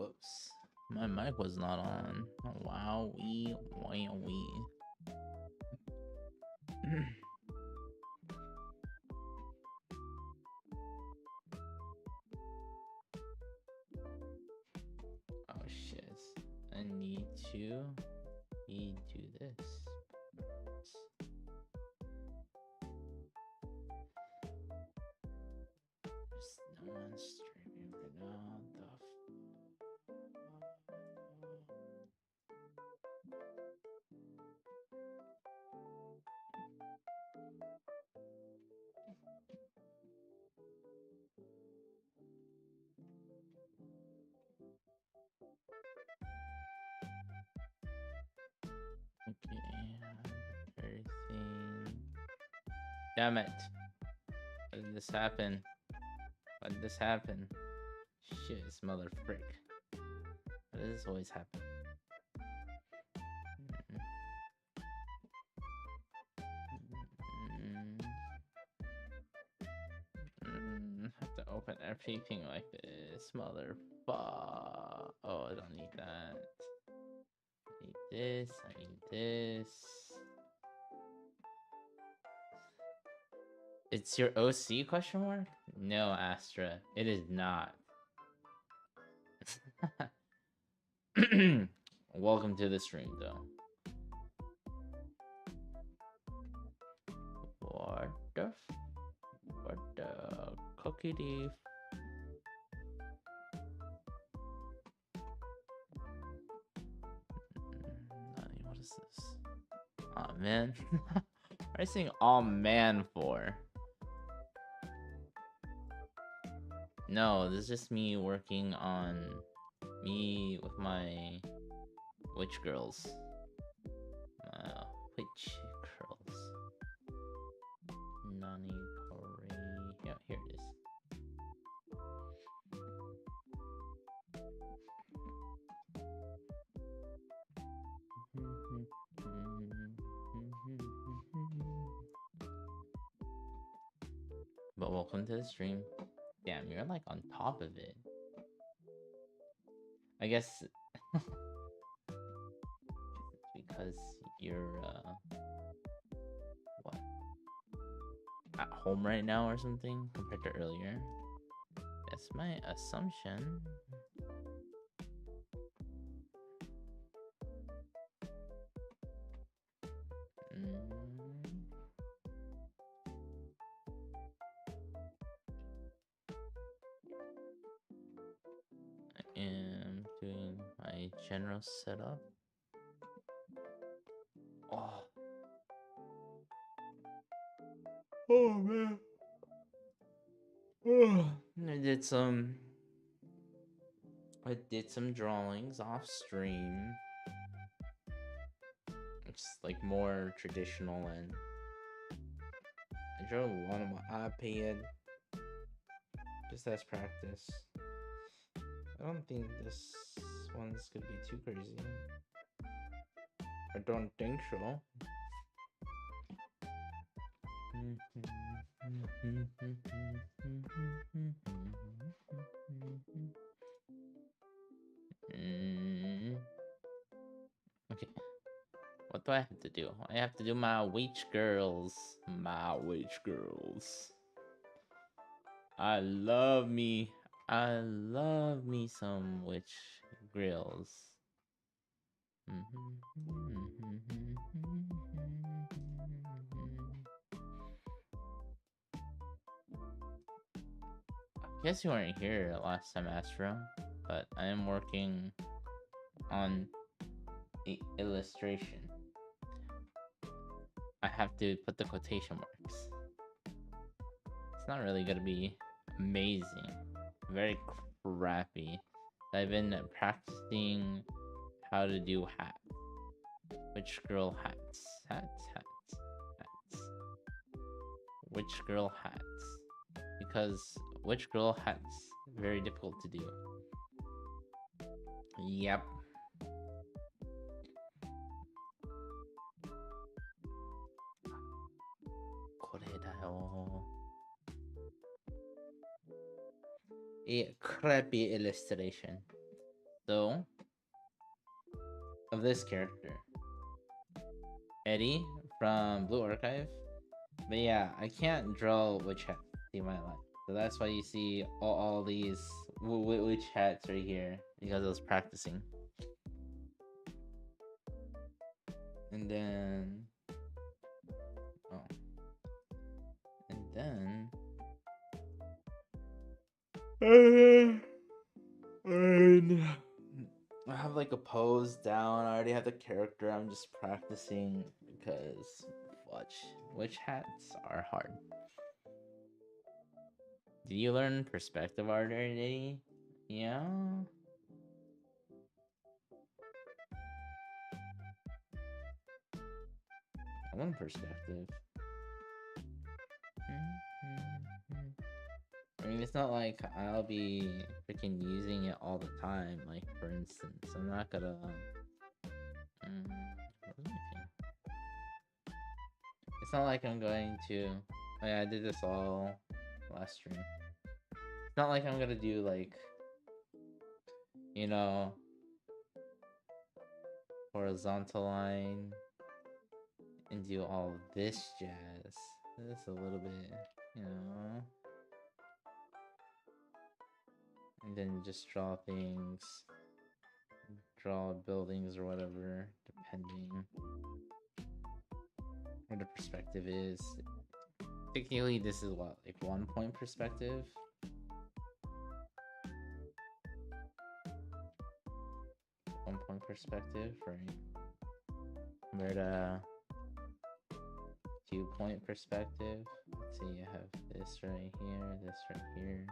Whoops. My mic was not on. Wow, we. Oh shit. I need to redo this. There's no one streaming right now. Okay, everything. Damn it. Why did this happen? Why did this happen? Shit, this mother frick. Why does this always happen? Have to open everything like this, motherfucker. Oh, I don't need that. I need this. I need this. It's your OC question mark? No, Astra. It is not. Welcome to the stream, though. What the cookie thief? What is this? Oh man. What are you saying "oh man" for? No, this is just me working on me with my witch girls. Witch girls. Nani Kore. Yeah, here it is. But welcome to the stream. Damn, you're like on top of it. I guess because you're what, at home right now or something compared to earlier. That's my assumption. I am doing my general setup. Oh man. I did some drawings off stream. It's like more traditional, and I drew one on my iPad just as practice. I don't think this one's gonna be too crazy. I don't think so. Okay. What do I have to do? I have to do my witch girls. My witch girls. I love me some witch grills. I guess you weren't here last time, Astro, but I am working on the illustration. I have to put the quotation marks. It's not really gonna be amazing. Very crappy. I've been practicing how to do hats. Witch girl hats. Hats. Witch girl hats. Because witch girl hats very difficult to do. Yep. A crappy illustration. though of this character, Eddie from Blue Archive. But yeah, I can't draw witch hat in my life, so that's why you see all these witch hats right here, because I was practicing. And then and I have like a pose down. I already have the character. I'm just practicing because witch hats are hard. Did you learn perspective art already? Yeah. I want perspective. I mean, it's not like I'll be freaking using it all the time. Like, for instance, I'm not gonna. It's not like I'm going to. Oh yeah, I did this all last stream. It's not like I'm gonna do like, you know, horizontal line and do all this jazz. This a little bit, you know. And then just draw things, draw buildings or whatever, depending where the perspective is. Technically, this is what, like 1 point perspective? Perspective, right? Compared to 2 point perspective. Let's see, you have this right here, this right here.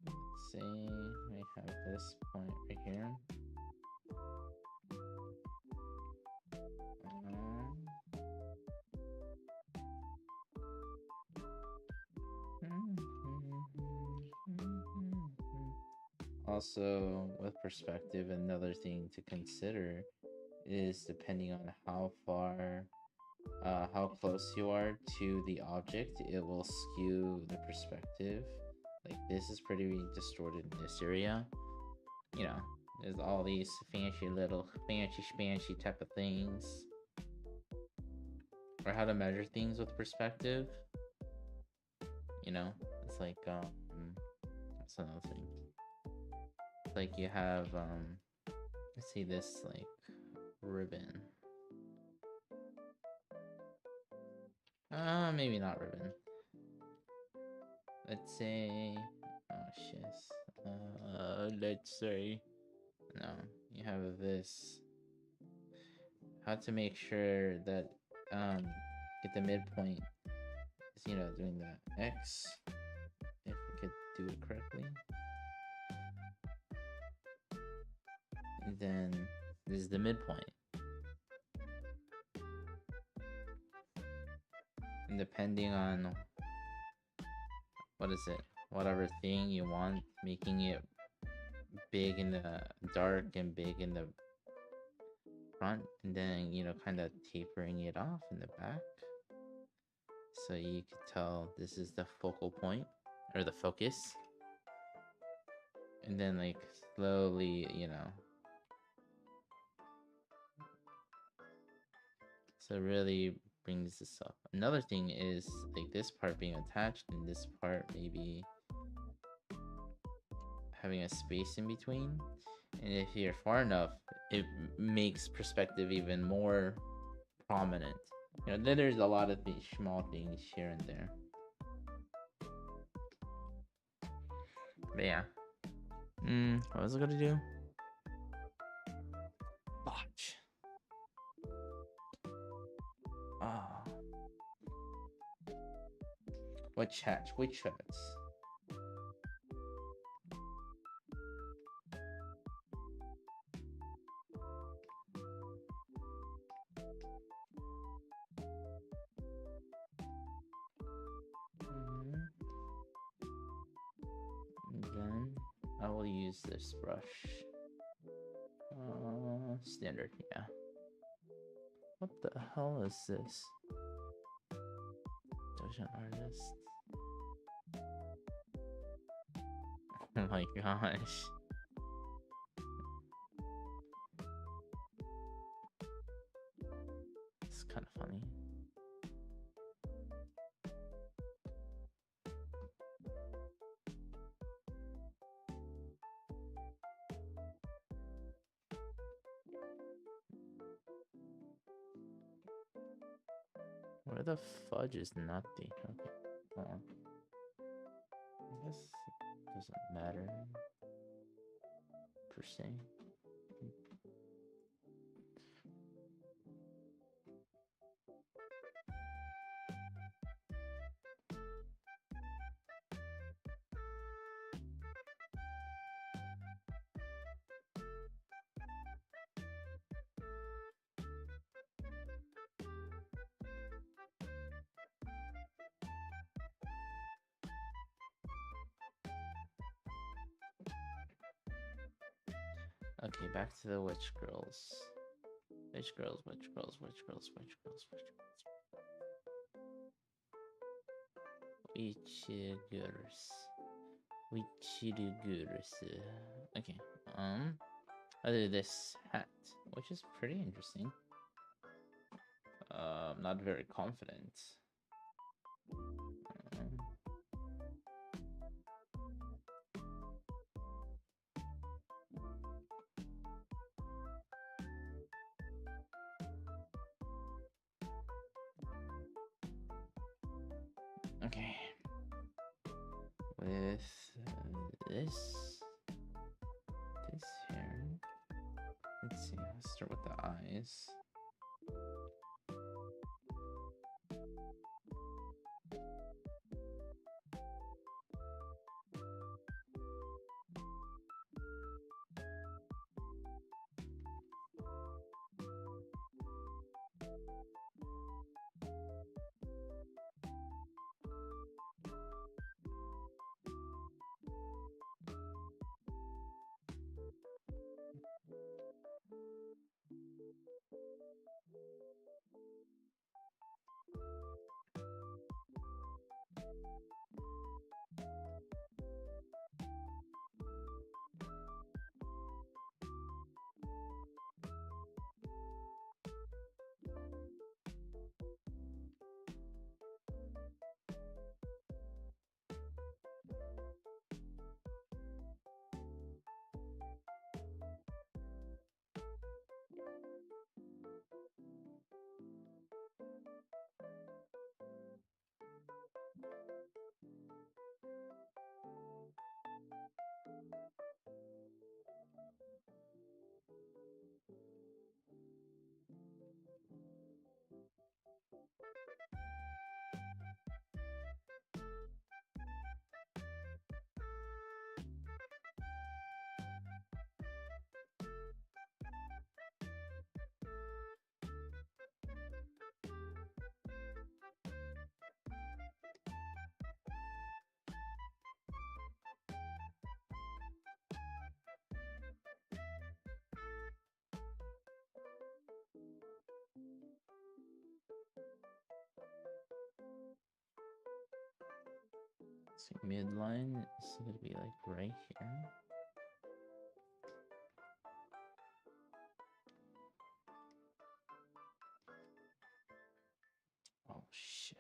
Let's see, we have this point right here. Also, with perspective, another thing to consider is depending on how far, how close you are to the object, it will skew the perspective. Like, this is pretty distorted in this area. You know, there's all these fancy little fancy type of things. Or how to measure things with perspective. You know, it's like, that's another thing. It's like you have, let's see this, like, ribbon. Maybe not ribbon. Let's say, oh shit. Let's say, no, you have this. How to make sure that, get the midpoint is, you know, doing the X, if we could do it correctly. And then this is the midpoint. And depending on, what is it, whatever thing you want, making it big in the dark and big in the front, and then, you know, kind of tapering it off in the back, so you could tell this is the focal point, or the focus. And then, like, slowly, you know, so it really brings this up. Another thing is, like, this part being attached and this part maybe having a space in between. And if you're far enough, it makes perspective even more prominent. You know, then there's a lot of these small things here and there. But yeah. What was I gonna do? Botch. Ah. Which hats? Which hats? And then I will use this brush. Standard, yeah. What the hell is this? Doesn't artist. Oh my gosh. It's kind of funny. Where the fudge is nutty? Okay, hold on. I guess it doesn't matter per se. Okay, back to the witch girls. Witch girls, witch girls, witch girls, witch girls, witch girls. Witch girls. Witch girls. Okay, I do this hat, which is pretty interesting. Not very confident. Okay. With this here. Let's see, let's start with the eyes. So midline is gonna be like right here. Oh shit.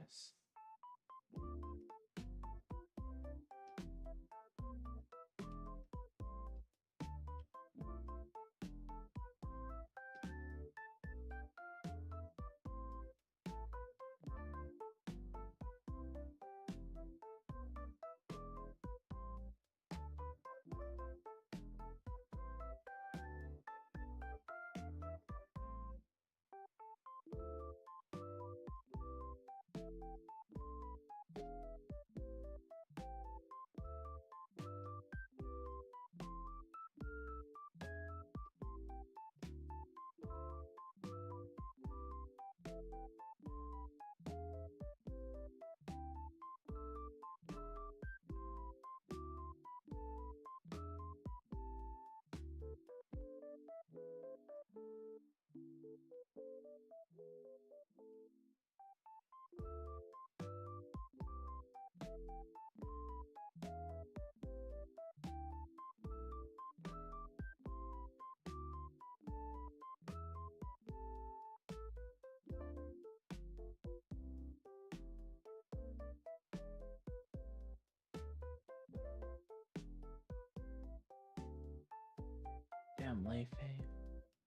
life, hey?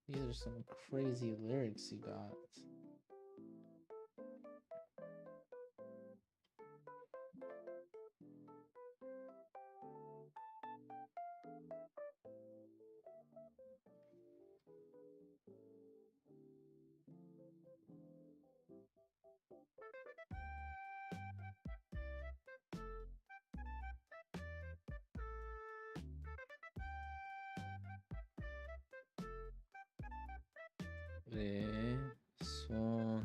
These are some crazy lyrics you got. Resonando.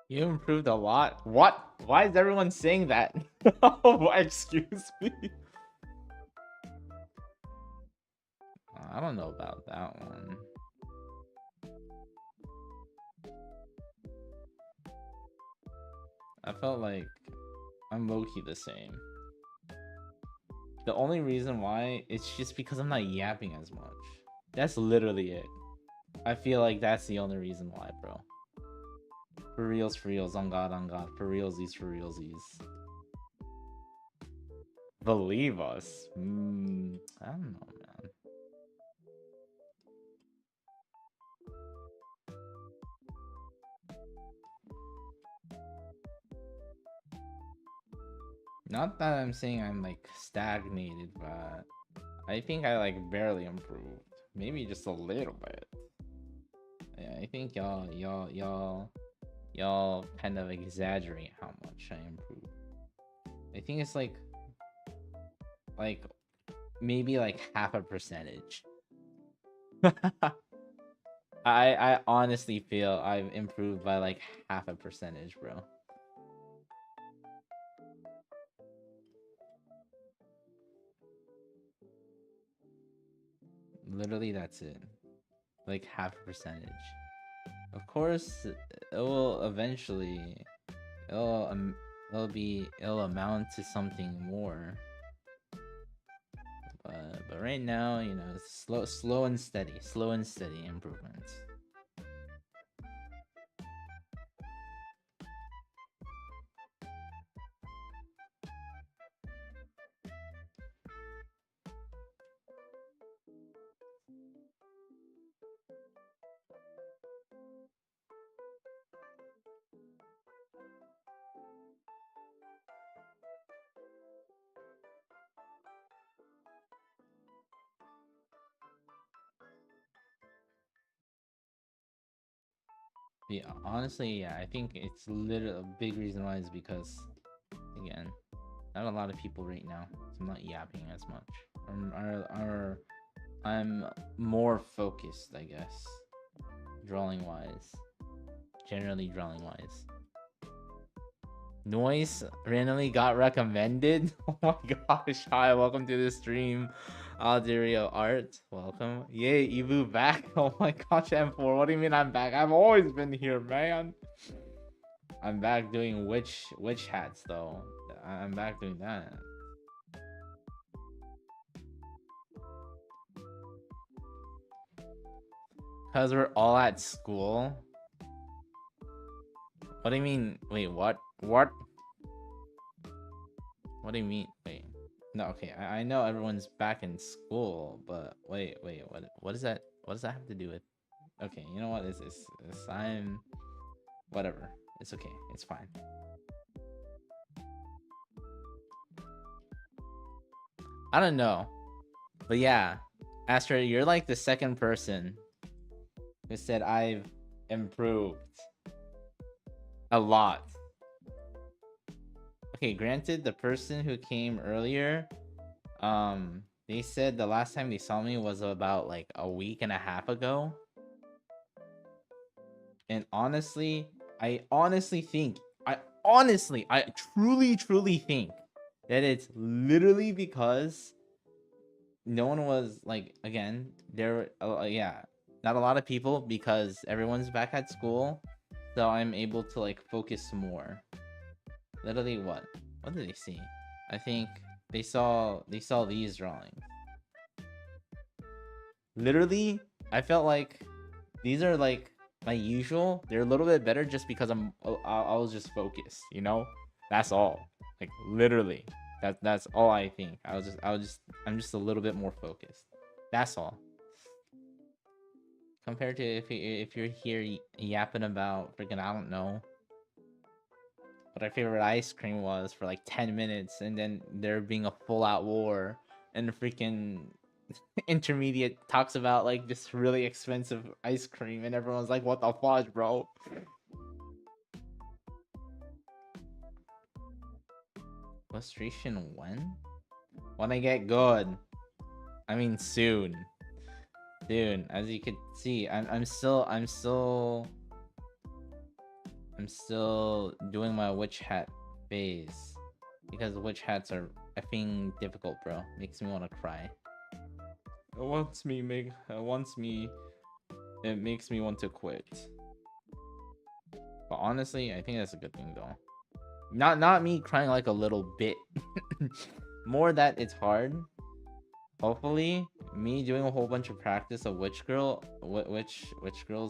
You improved a lot. What? Why is everyone saying that? Excuse me. I don't know about that one. I felt like I'm low-key the same. The only reason why, it's just because I'm not yapping as much. That's literally it. I feel like that's the only reason why, bro. For reals, on God, for realsies, for realsies. Believe us. I don't know, man. Not that I'm saying I'm like stagnated, but I think I like barely improved. Maybe just a little bit. Yeah, I think y'all kind of exaggerate how much I improved. I think it's like maybe like half a percentage. I honestly feel I've improved by like half a percentage, bro. Literally, that's it. Like half a percentage. Of course, it will eventually, it'll amount to something more. But right now, you know, it's slow and steady improvements. Yeah, honestly, yeah, I think it's literally a big reason why is because, again, not a lot of people right now, so I'm not yapping as much. I'm more focused, I guess, drawing wise. Generally, drawing wise. Noise randomly got recommended. Oh my gosh! Hi, welcome to the stream. Alderio Art, welcome. Yay, Evu back. Oh my gosh, M4. What do you mean I'm back? I've always been here, man. I'm back doing witch hats though. I'm back doing that. Cause we're all at school. What do you mean? Wait, what? What? What do you mean? Wait. No, okay. I know everyone's back in school, but wait. What does that have to do with? Okay, you know what? It's I'm whatever. It's okay. It's fine. I don't know, but yeah, Astro, you're like the second person who said I've improved a lot. okay, granted, the person who came earlier, they said the last time they saw me was about like a week and a half ago. And honestly, I truly think that it's literally because no one was like, again, there, yeah, not a lot of people because everyone's back at school. So I'm able to like focus more. Literally, what did they see? I think they saw these drawings. Literally, I felt like these are like my usual. They're a little bit better just because I was just focused, you know? That's all. Like literally. That's all I think. I'm just a little bit more focused. That's all. Compared to if you're here yapping about freaking, I don't know what our favorite ice cream was for like 10 minutes, and then there being a full-out war, and the freaking intermediate talks about like this really expensive ice cream, and everyone's like, what the fudge, bro? Illustration when I get good. I mean soon. Dude, as you can see, I'm still doing my witch hat phase, because witch hats are effing difficult, bro. Makes me want to cry. It makes me want to quit. But honestly, I think that's a good thing though. Not me crying like a little bit. More that it's hard. Hopefully, me doing a whole bunch of practice of witch girl's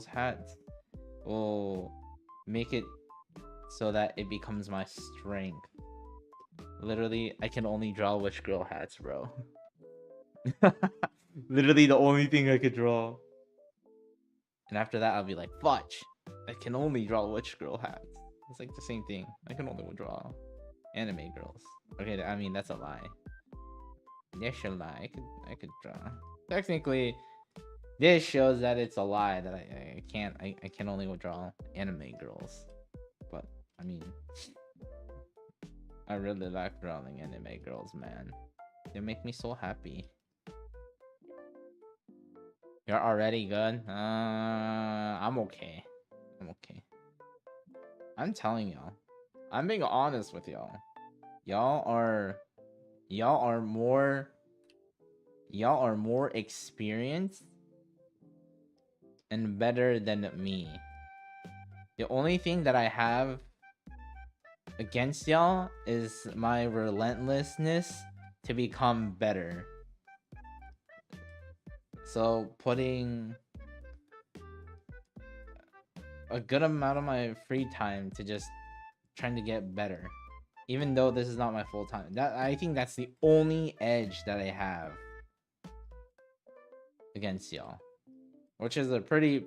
hats will make it so that it becomes my strength. Literally, I can only draw witch girl hats, bro. Literally the only thing I could draw. And after that, I'll be like, fudge, I can only draw witch girl hats. It's like the same thing. I can only draw anime girls. Okay, I mean, that's a lie. That's a lie. I could draw. Technically, this shows that it's a lie that I can only draw anime girls. But I mean, I really like drawing anime girls, man. They make me so happy. You're already good? I'm okay. I'm telling y'all. I'm being honest with y'all. Y'all are more experienced and better than me. The only thing that I have against y'all is my relentlessness to become better. So putting a good amount of my free time to just trying to get better, even though this is not my full time. That, I think that's the only edge that I have against y'all, which is a pretty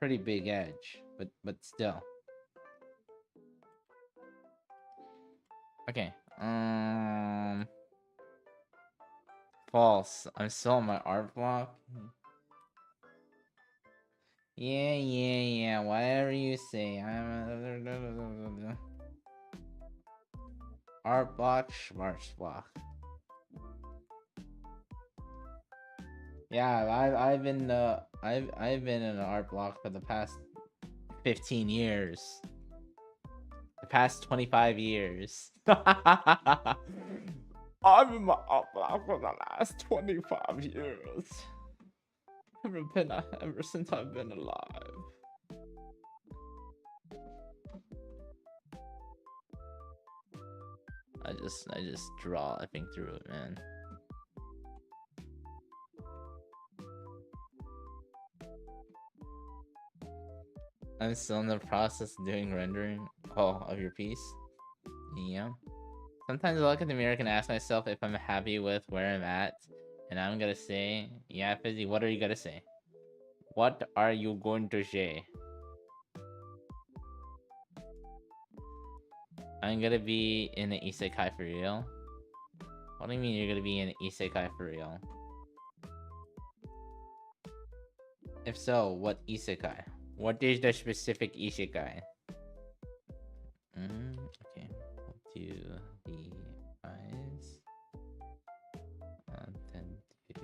big edge, but still. Okay. False. I'm still on my art block. Yeah. Whatever you say. I'm art block, schmarts block. Yeah, I've been in an art block for the past 15 years. The past 25 years. I've been in my art block for the last 25 years. Ever since I've been alive. I just draw, I think, through it, man. I'm still in the process of doing rendering of your piece. Yeah. Sometimes I look in the mirror and ask myself if I'm happy with where I'm at. And I'm gonna say, yeah, Fizzy, what are you gonna say? What are you going to say? I'm gonna be in an isekai for real? What do you mean you're gonna be in an isekai for real? If so, what isekai? What is the specific isekai? Okay. do the eyes. Then do.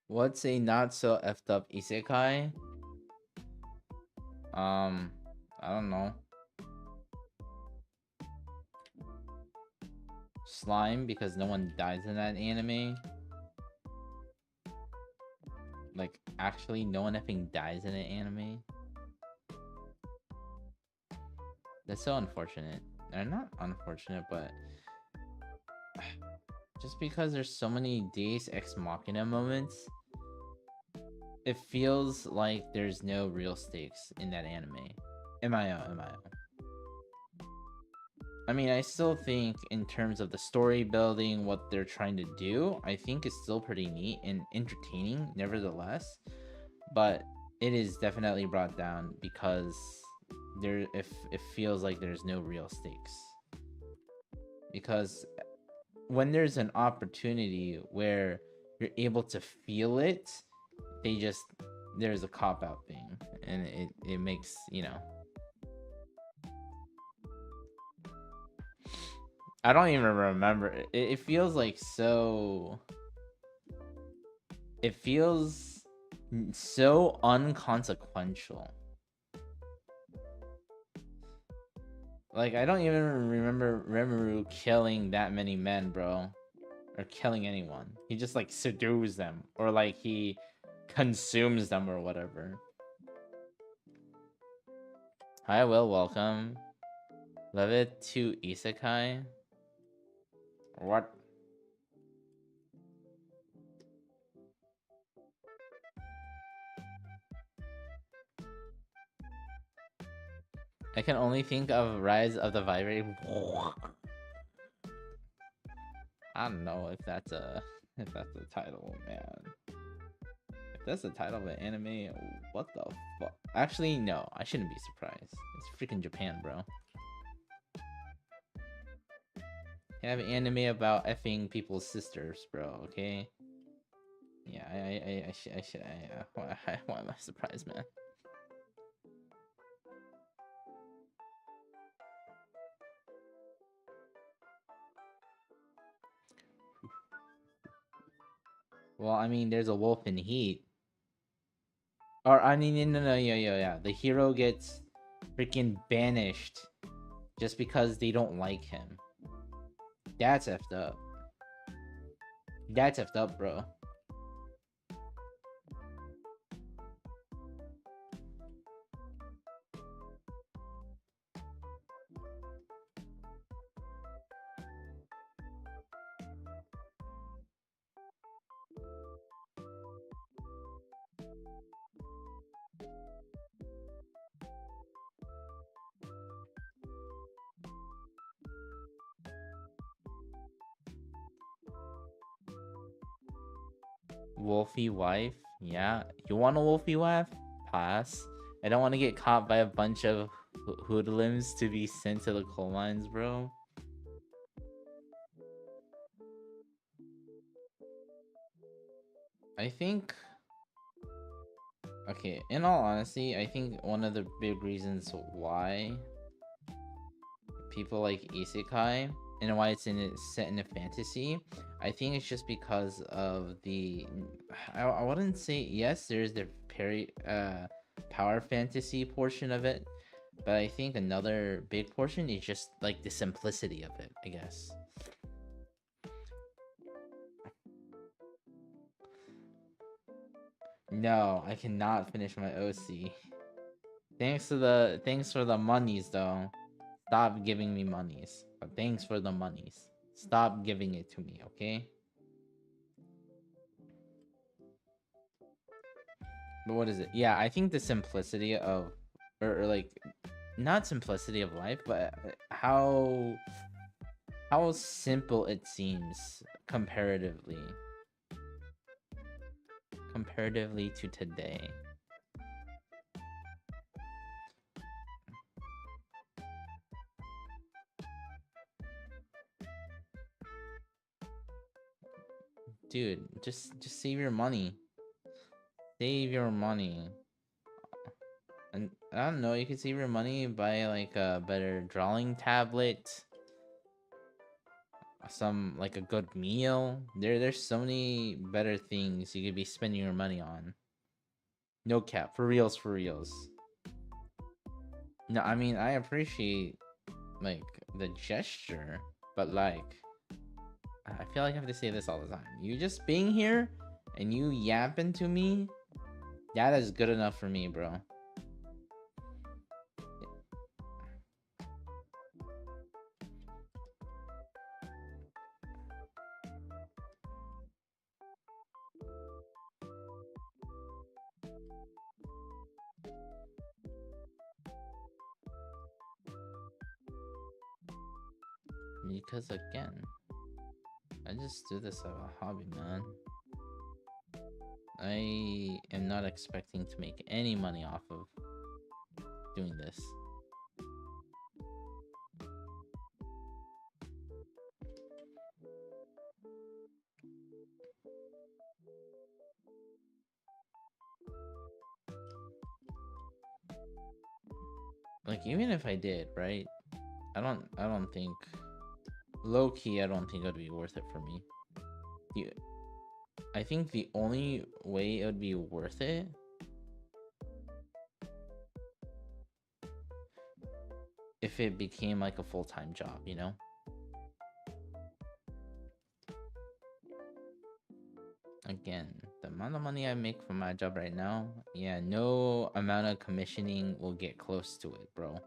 What's a not so effed up isekai? I don't know. Slime, because no one dies in that anime. Like, actually, no one effing dies in an anime. That's so unfortunate. Or not unfortunate, but just because there's so many Deus Ex Machina moments, it feels like there's no real stakes in that anime. MIO. I mean, I still think in terms of the story building, what they're trying to do, I think it's still pretty neat and entertaining, nevertheless. But it is definitely brought down because it feels like there's no real stakes. Because when there's an opportunity where you're able to feel it, there's a cop-out thing, and it makes, you know, I don't even remember. It feels like so. It feels so unconsequential. Like, I don't even remember Rimuru killing that many men, bro. Or killing anyone. He just, like, subdues them. Or, like, he consumes them or whatever. Hi, Will. Welcome. Level 2 Isekai? What? I can only think of Rise of the Vibrating. I don't know if that's the title, man. If that's the title of an anime, what the fuck? Actually, no, I shouldn't be surprised. It's freaking Japan, bro. You have an anime about effing people's sisters, bro. Okay. Yeah, I should. Why am I surprised, man? Well, I mean, there's a wolf in Heat. Or, I mean, no, yeah. The hero gets freaking banished just because they don't like him. That's effed up. That's effed up, bro. Wolfie wife? Yeah. You want a wolfie wife? Pass. I don't want to get caught by a bunch of hoodlums to be sent to the coal mines, bro. I think... Okay, in all honesty, I think one of the big reasons why people like Isekai and why it's set in a fantasy, I think it's just because of the... I wouldn't say... Yes, there's the power fantasy portion of it, But I think another big portion is just like the simplicity of it, I guess. No, I cannot finish my OC. Thanks for the monies though. Stop giving me monies. But thanks for the monies. Stop giving it to me, okay? But what is it? Yeah, I think the simplicity of or like not simplicity of life, but how simple it seems comparatively to today. Dude, just save your money. Save your money. And I don't know, you can save your money, buy like a better drawing tablet, some like a good meal. There's so many better things you could be spending your money on. No cap, for reals, for reals. No, I mean I appreciate like the gesture, but like I feel like I have to say this all the time. You just being here and you yapping to me, that is good enough for me, bro. Because again, I just do this as a hobby, man. I am not expecting to make any money off of doing this. Like even if I did, right? I don't think low key I don't think it would be worth it for me. I think the only way it would be worth it if it became like a full-time job, you know? Again, the amount of money I make from my job right now, yeah, no amount of commissioning will get close to it, bro.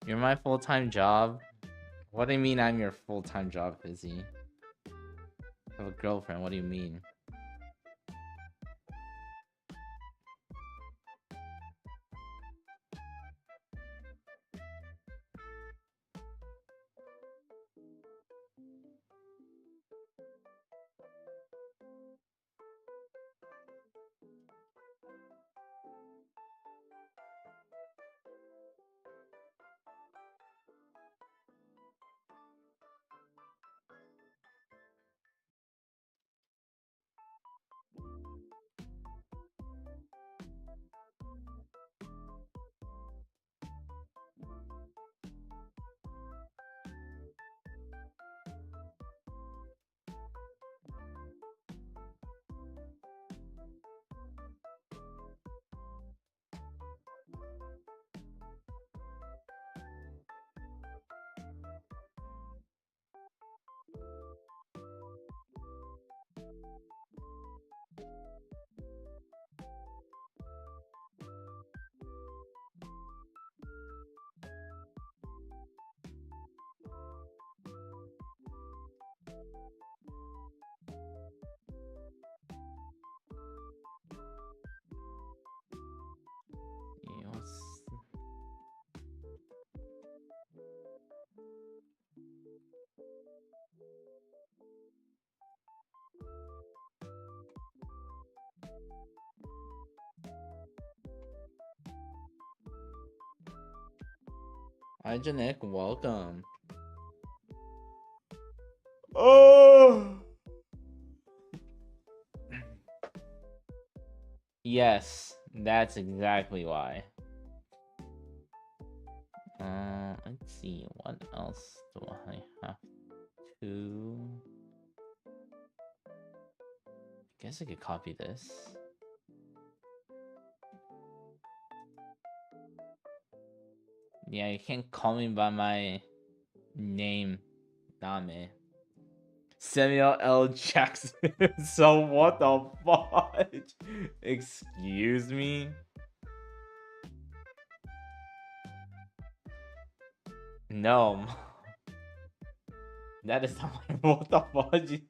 You're my full-time job? What do you mean I'm your full-time job, Fizzy? I have a girlfriend, what do you mean? Hi, Janek, welcome. Oh! Yes, that's exactly why. Let's see, what else do I have to... Guess I could copy this. Yeah, you can't call me by my name, Dame. Samuel L. Jackson. So what the fudge? Excuse me? No. That is not my... What the fudge?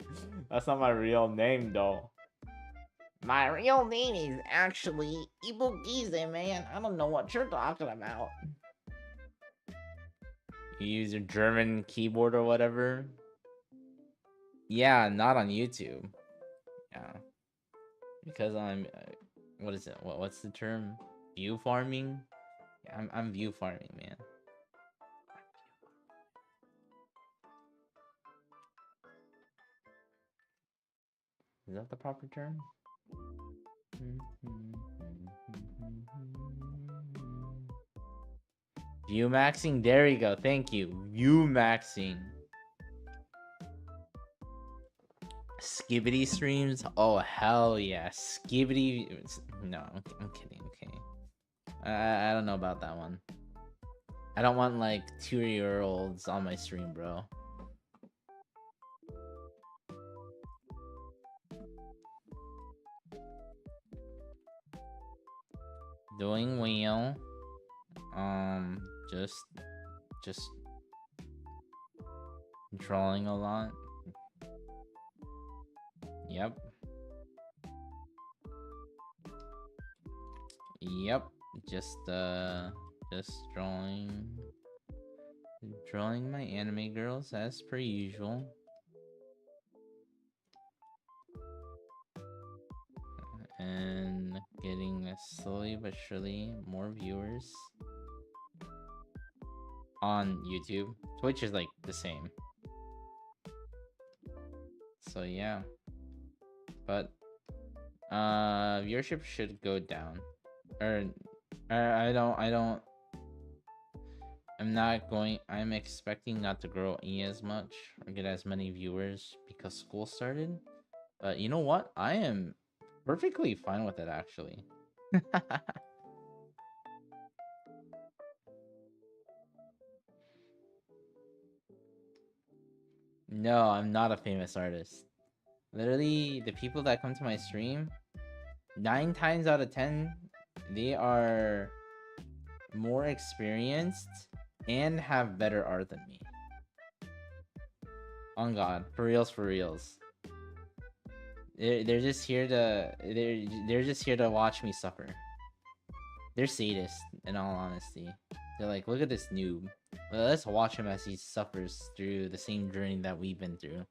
That's not my real name, though. My real name is actually Ibukize, man. I don't know what you're talking about. You use your German keyboard or whatever? Yeah, not on YouTube. Yeah. Because I'm... what is it? What's the term? View farming? Yeah, I'm view farming, man. Is that the proper term? View maxing? There you go. Thank you. View maxing. Skibbity streams? Oh, hell yeah. Skibbity... No, I'm kidding. Okay. I don't know about that one. I don't want, like, 2-year-olds on my stream, bro. Doing well. Just drawing a lot. Yep. Yep. Just drawing my anime girls as per usual. And getting slowly but surely more viewers on YouTube. Twitch is like the same. So yeah. But viewership should go down. I'm expecting not to grow as much or get as many viewers because school started. But you know what? I am perfectly fine with it, actually. No, I'm not a famous artist. Literally, the people that come to my stream, 9 times out of 10, they are more experienced and have better art than me. On God, for reals, for reals. They're just here to they're just here to watch me suffer. They're sadists, in all honesty. They're like, look at this noob. Well, let's watch him as he suffers through the same journey that we've been through.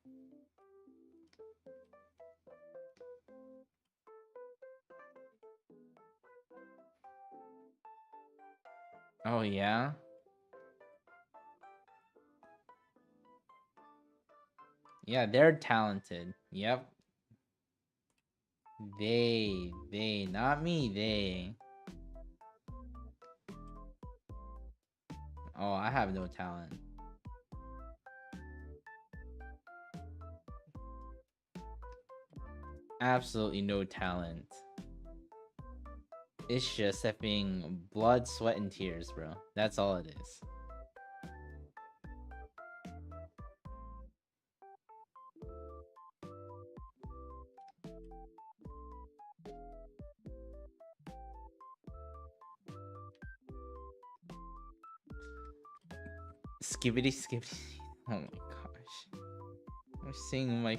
Oh yeah? Yeah, they're talented. Yep. They, not me, they. Oh, I have no talent. Absolutely no talent. It's just effing blood, sweat, and tears, bro. That's all it is. Skibbity skibbity. Oh my gosh. I'm seeing my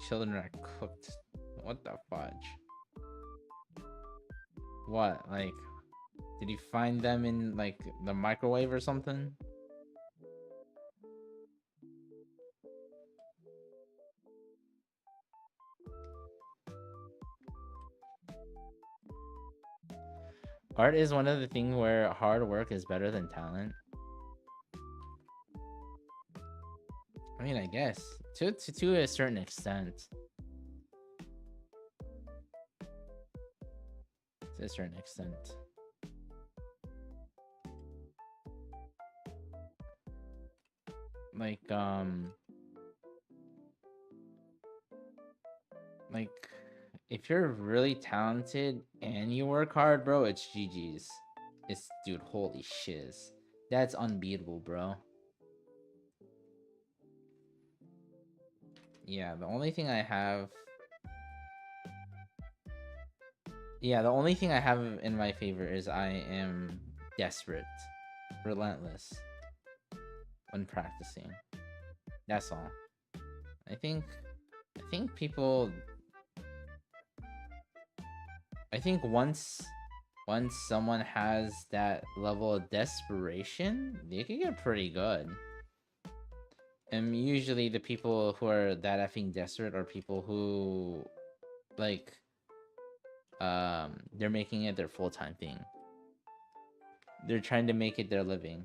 children are cooked. What the fudge? What, like, did you find them in like the microwave or something? Art is one of the things where hard work is better than talent. I mean, I guess to a certain extent. to a certain extent. Like if you're really talented and you work hard, bro, it's GG's. It's, dude, holy shiz. That's unbeatable, bro. Yeah, the only thing I have... Yeah, the only thing I have in my favor is I am desperate. Relentless. When practicing. That's all. I think people... I think once someone has that level of desperation, they can get pretty good. And usually the people who are that effing desperate are people who, like, they're making it their full-time thing. They're trying to make it their living.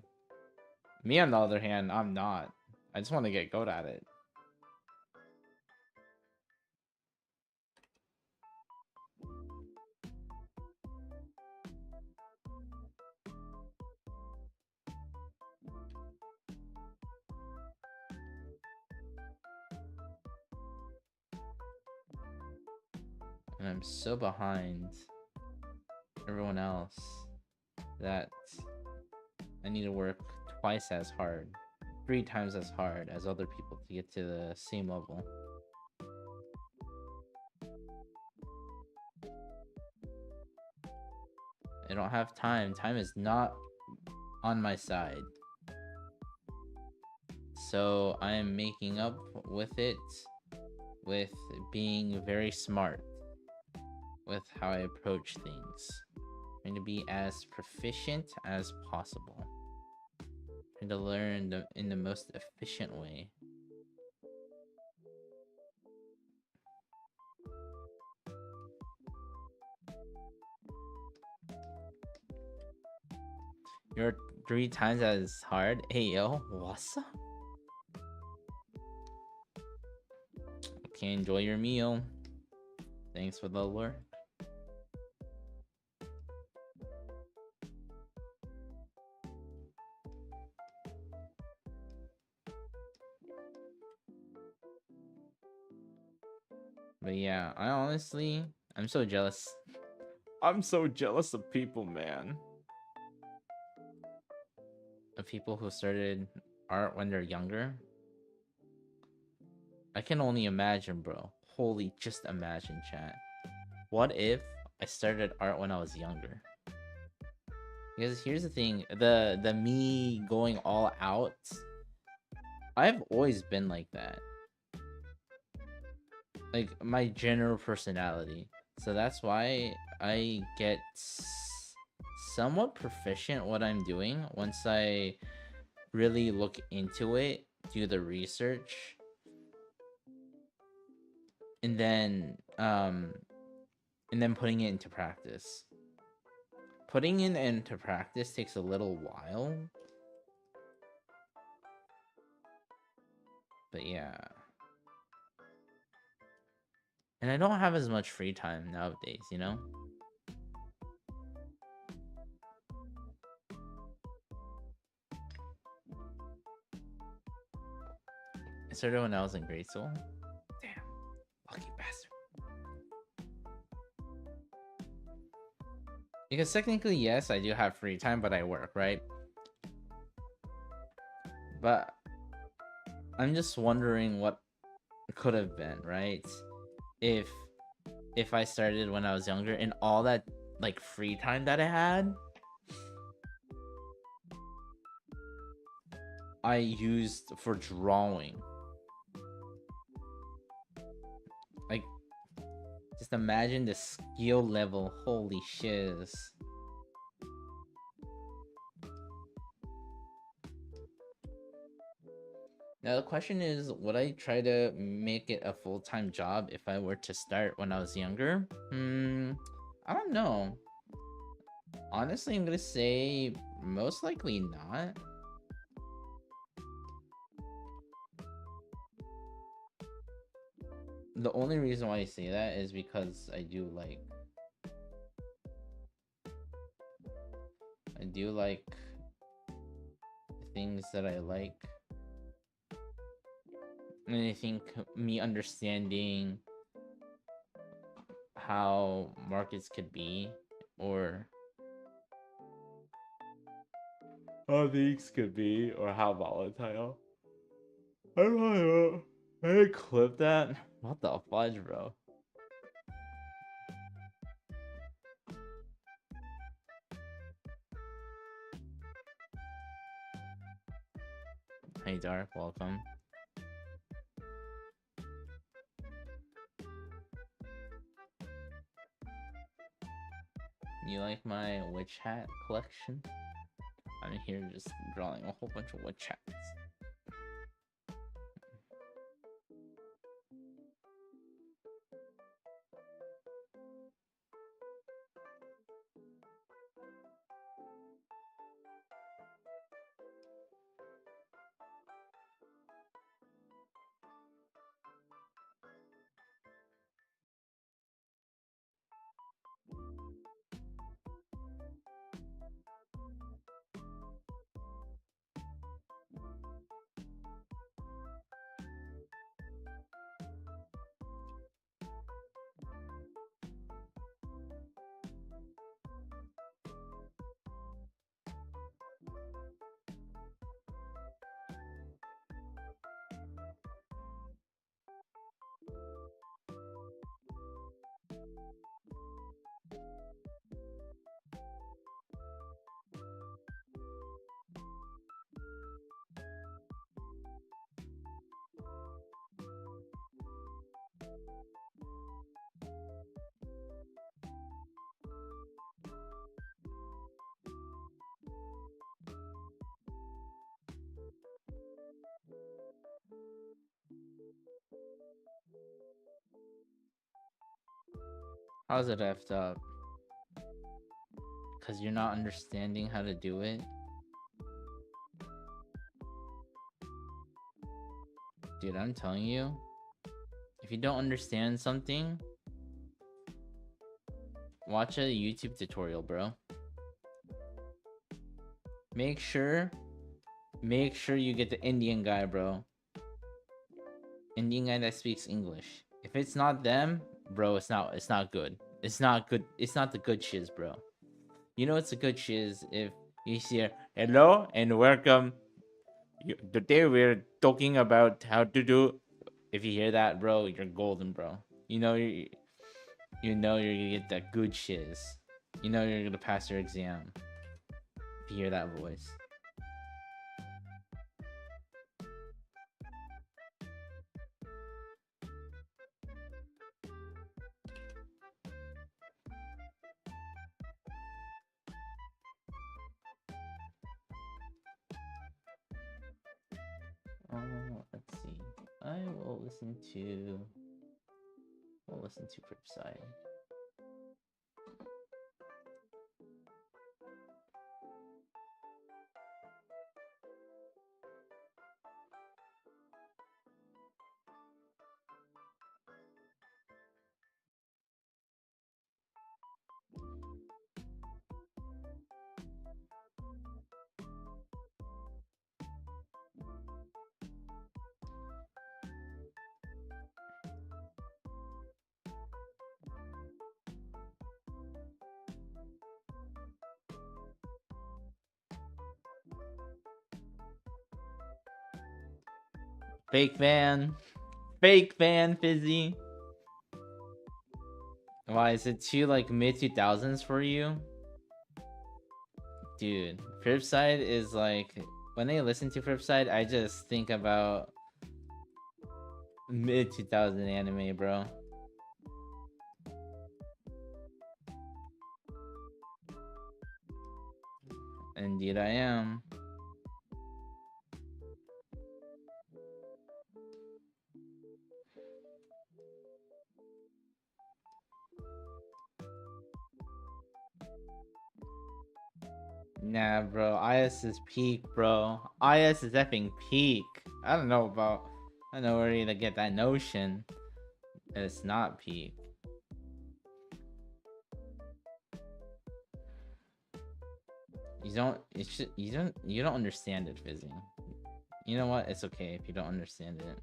Me, on the other hand, I'm not. I just want to get good at it. And I'm so behind everyone else that I need to work twice as hard, 3 times as hard as other people to get to the same level. I don't have time. Time is not on my side. So I am making up with it with being very smart with how I approach things. Trying to be as proficient as possible. Trying to learn in the most efficient way. You're 3 times as hard? Hey yo, what's up? Okay, enjoy your meal. Thanks for the lure. But yeah, I'm so jealous. I'm so jealous of people, man. Of people who started art when they're younger. I can only imagine, bro. Holy, just imagine, chat. What if I started art when I was younger? Because here's the thing, the me going all out, I've always been like that. Like, my general personality. So that's why I get somewhat proficient what I'm doing once I really look into it, do the research, and then putting it into practice. Putting it into practice takes a little while. But yeah. And I don't have as much free time nowadays, you know? I started when I was in grade school. Damn. Lucky bastard. Because technically, yes, I do have free time, but I work, right? But I'm just wondering what could have been, right? If I started when I was younger and all that like free time that I had, I used for drawing. Like, just imagine the skill level. Holy shiz. Now the question is, would I try to make it a full-time job if I were to start when I was younger? I don't know. Honestly, I'm gonna say most likely not. The only reason why I say that is because I do like I do like things that I like. And I think me understanding how markets could be, or how things could be, or how volatile. I don't know. I clip that. What the fudge, bro? Hey Dark, welcome. You like my witch hat collection? I'm here just drawing a whole bunch of witch hats. How's it effed up? Because you're not understanding how to do it? Dude, I'm telling you, if you don't understand something, watch a YouTube tutorial, bro. Make sure you get the Indian guy, bro. Indian guy that speaks English. If it's not them, bro, it's not good. It's not good. It's not the good shiz, bro. You know it's a good shiz if you hear hello and welcome. Today we're talking about how to do. If you hear that, bro, you're golden, bro. You know you're gonna get that good shiz. You know you're gonna pass your exam. If you hear that voice. Let's see. I will listen to. We'll listen to Flipside. Fake fan, Fizzy. Why is it too like mid 2000s for you? Dude, Flipside is like, when I listen to Flipside, I just think about mid 2000 anime, bro. Indeed I am. Nah, bro. IS is peak, bro. IS is effing peak. I don't know where you to get that notion. It's not peak. You don't. It's just, you don't understand it, Fizzy. You know what? It's okay if you don't understand it.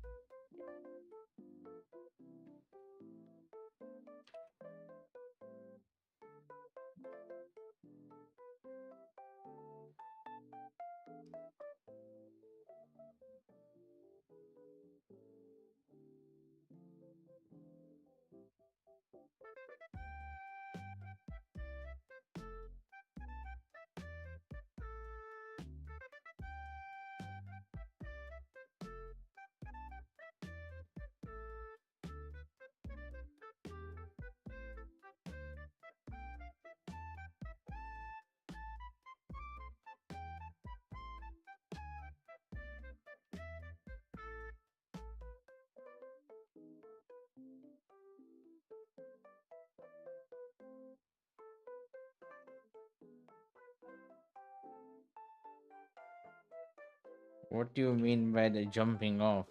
What do you mean by the jumping off?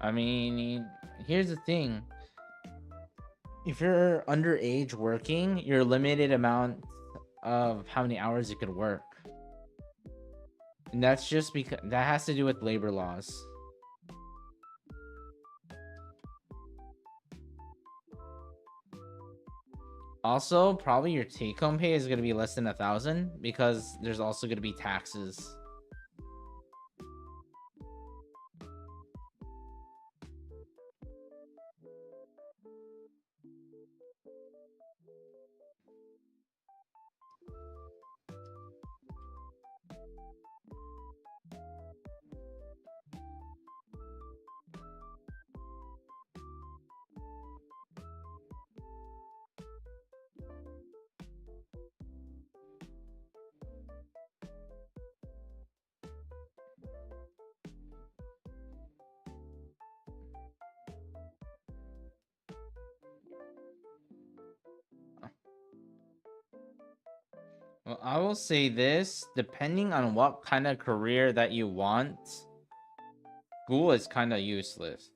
I mean, here's the thing. If you're underage working, you're limited amount of how many hours you could work. And that's just because that has to do with labor laws. Also, probably your take-home pay is going to be less than 1,000 because there's also going to be taxes. Well, I will say this, depending on what kind of career that you want, school is kind of useless.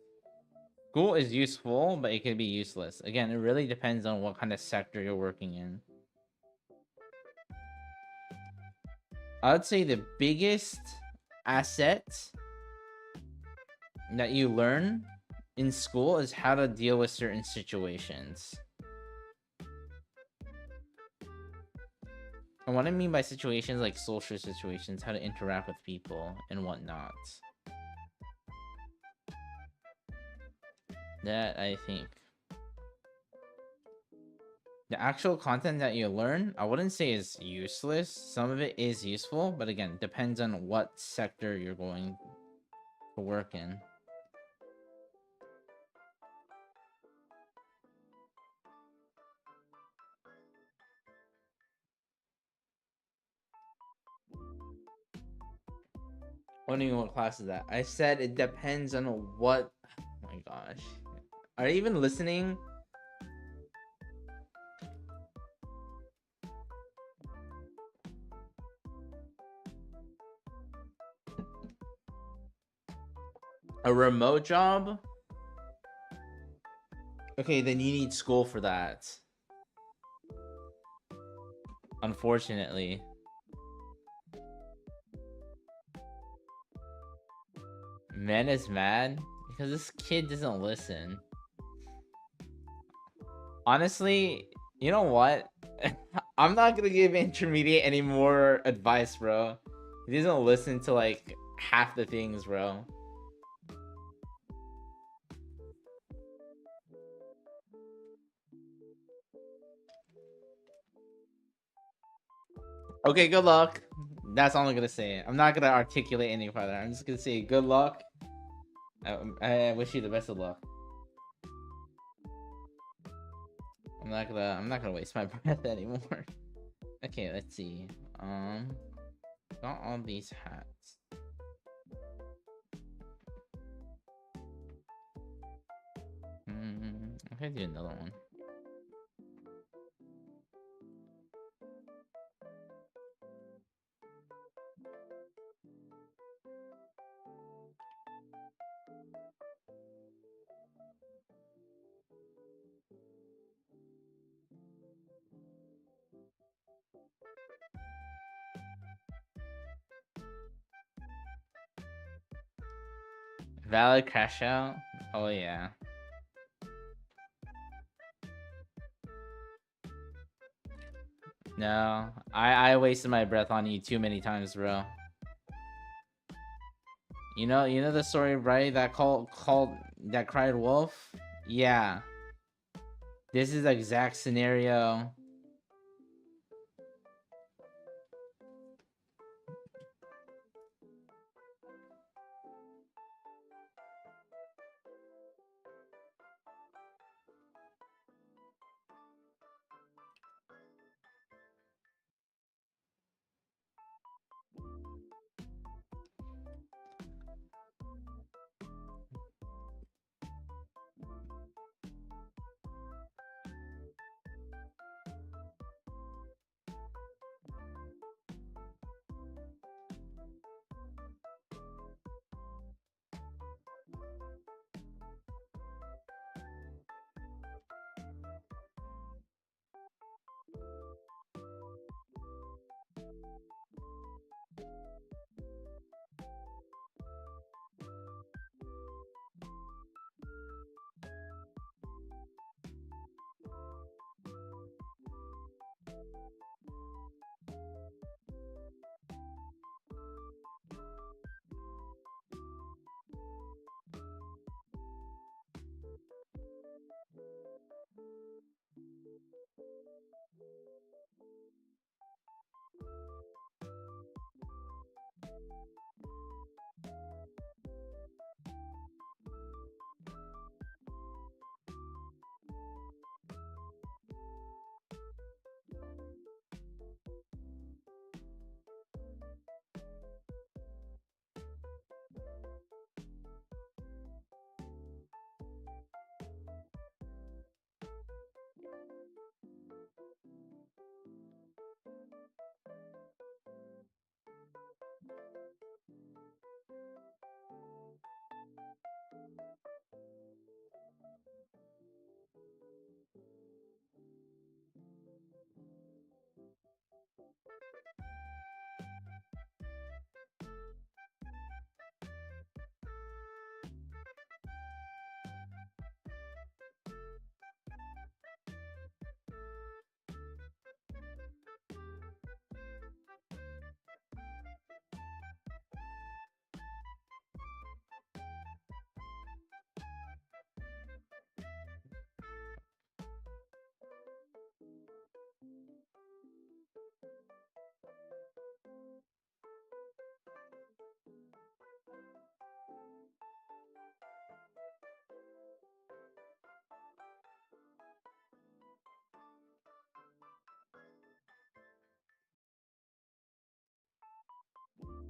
School is useful, but it can be useless. Again, it really depends on what kind of sector you're working in. I would say the biggest asset that you learn in school is how to deal with certain situations. And what I mean by situations, like social situations, how to interact with people and whatnot. That, I think. The actual content that you learn, I wouldn't say is useless. Some of it is useful, but again, depends on what sector you're going to work in. What do you mean, what class is that? I said it depends on what... Oh my gosh. Are you even listening? A remote job? Okay, then you need school for that. Unfortunately. Man is mad because this kid doesn't listen. Honestly, you know what? I'm not gonna give intermediate any more advice, bro. He doesn't listen to like half the things, bro. Okay, good luck. That's all I'm gonna say. I'm not gonna articulate any further. I'm just gonna say good luck. I wish you the best of luck. I'm not gonna waste my breath anymore. Okay, let's see. Got all these hats. I can do another one. Valid crash out? Oh yeah. No, I wasted my breath on you too many times, bro. You know the story, right? That that cried wolf? Yeah. This is the exact scenario.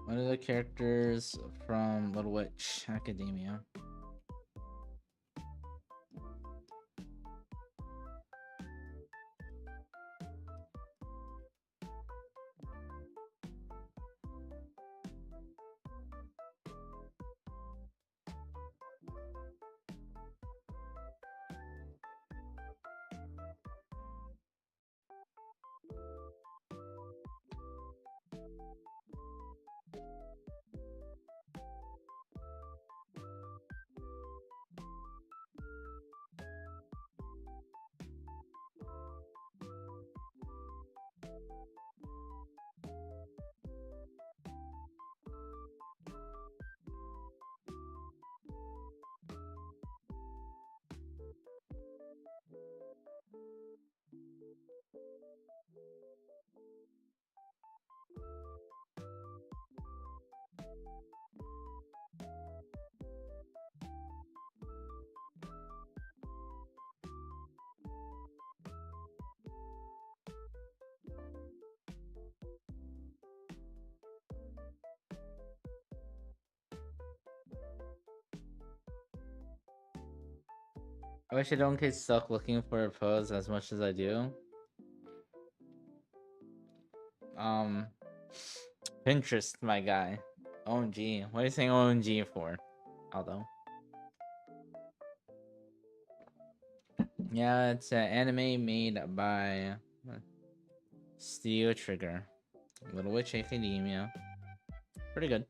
One of the characters from Little Witch Academia. I wish I don't get stuck looking for a pose as much as I do. Um, Pinterest, my guy. OMG. What are you saying OMG for, Aldo? Yeah, it's an anime made by Studio Trigger. Little Witch Academia. Pretty good.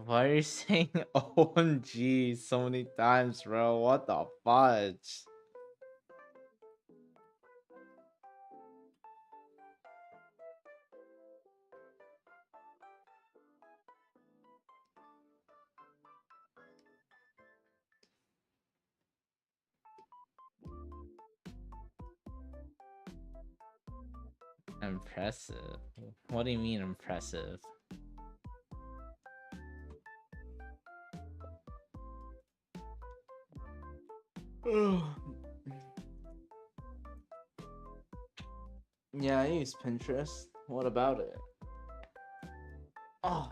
Why are you saying OMG so many times, bro? What the fudge? Impressive. What do you mean impressive? Yeah, I use Pinterest. What about it? Oh.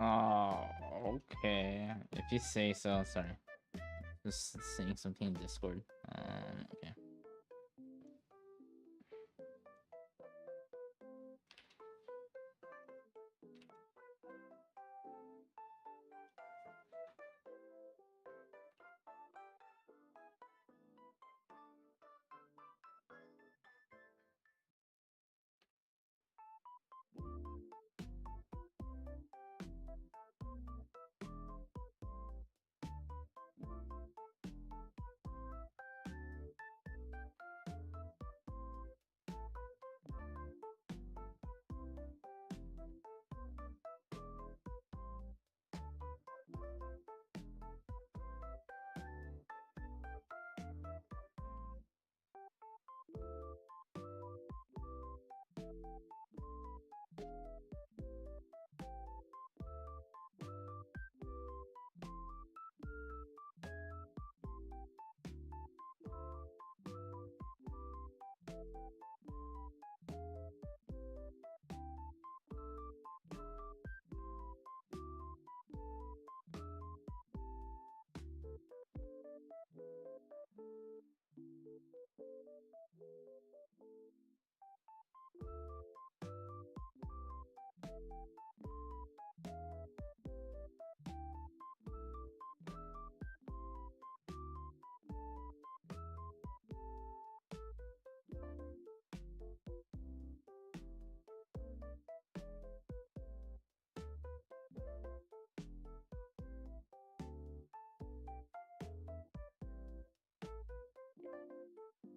Oh, okay. If you say so, sorry. Just saying something in Discord. Okay.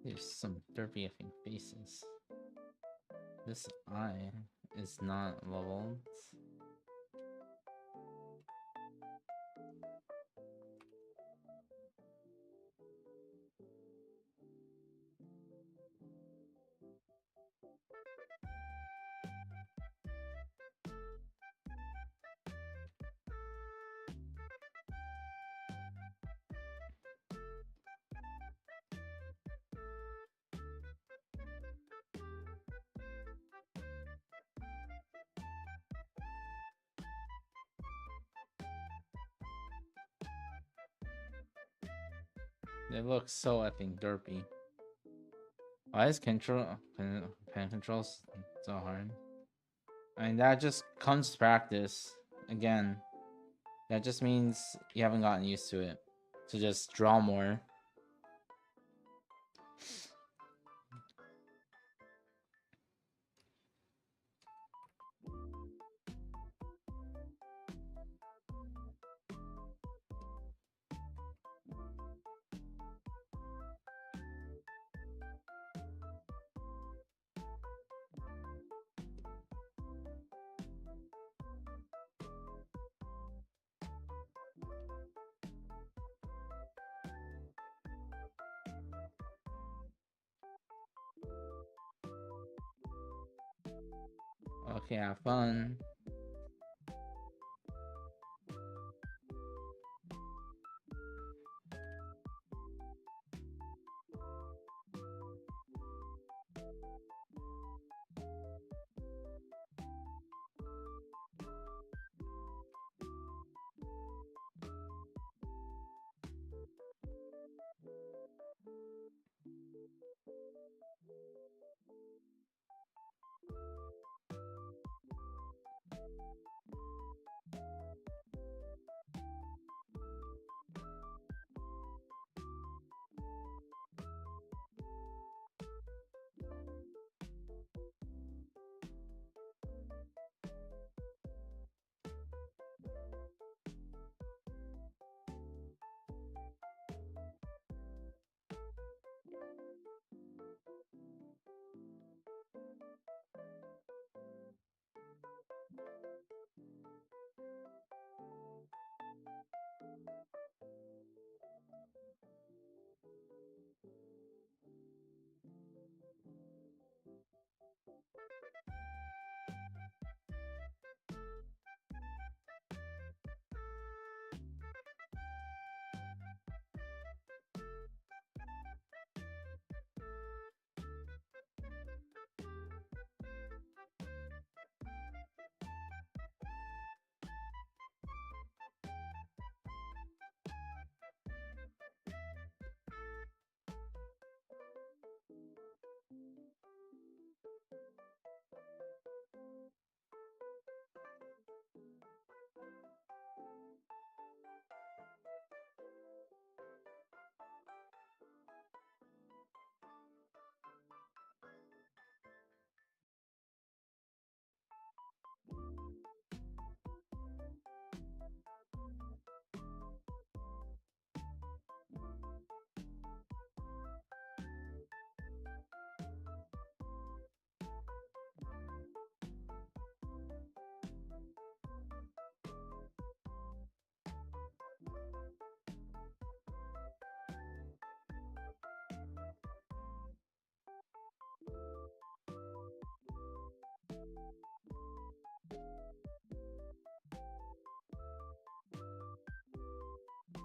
There's some derpy looking faces. This eye is not leveled. It looks so effing derpy. Why is pen controls so hard? I mean, that just comes to practice. Again, that just means you haven't gotten used to it. So just draw more. Okay, have fun.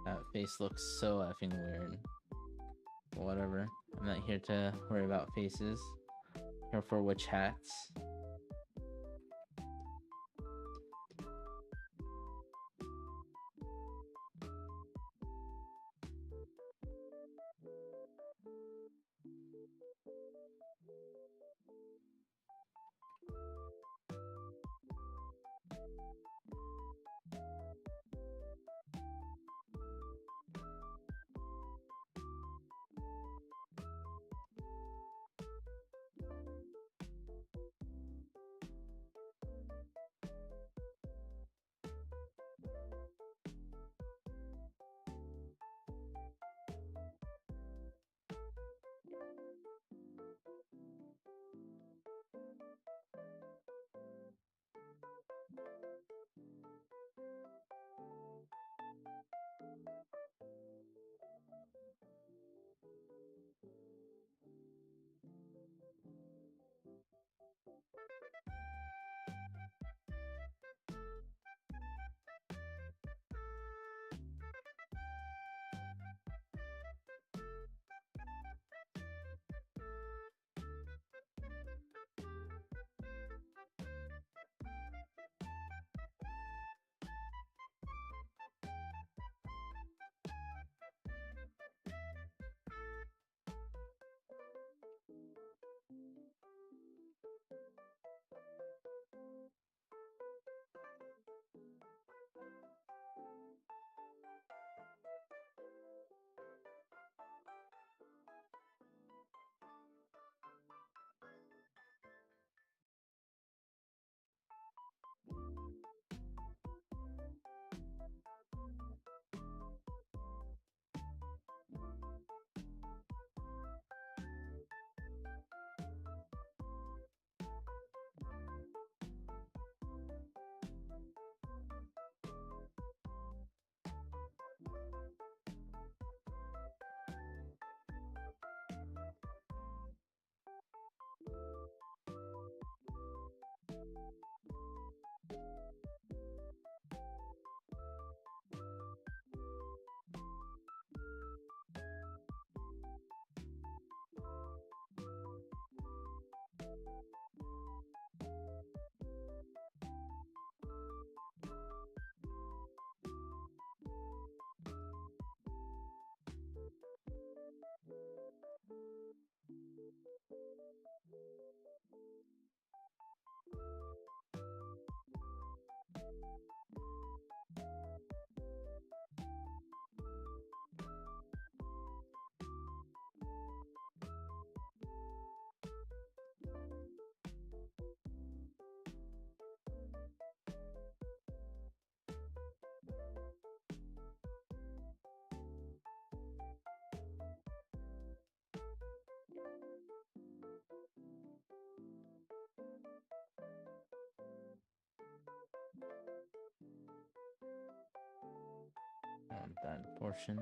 That face looks so effing weird. But whatever. I'm not here to worry about faces. Here for witch hats. That portion.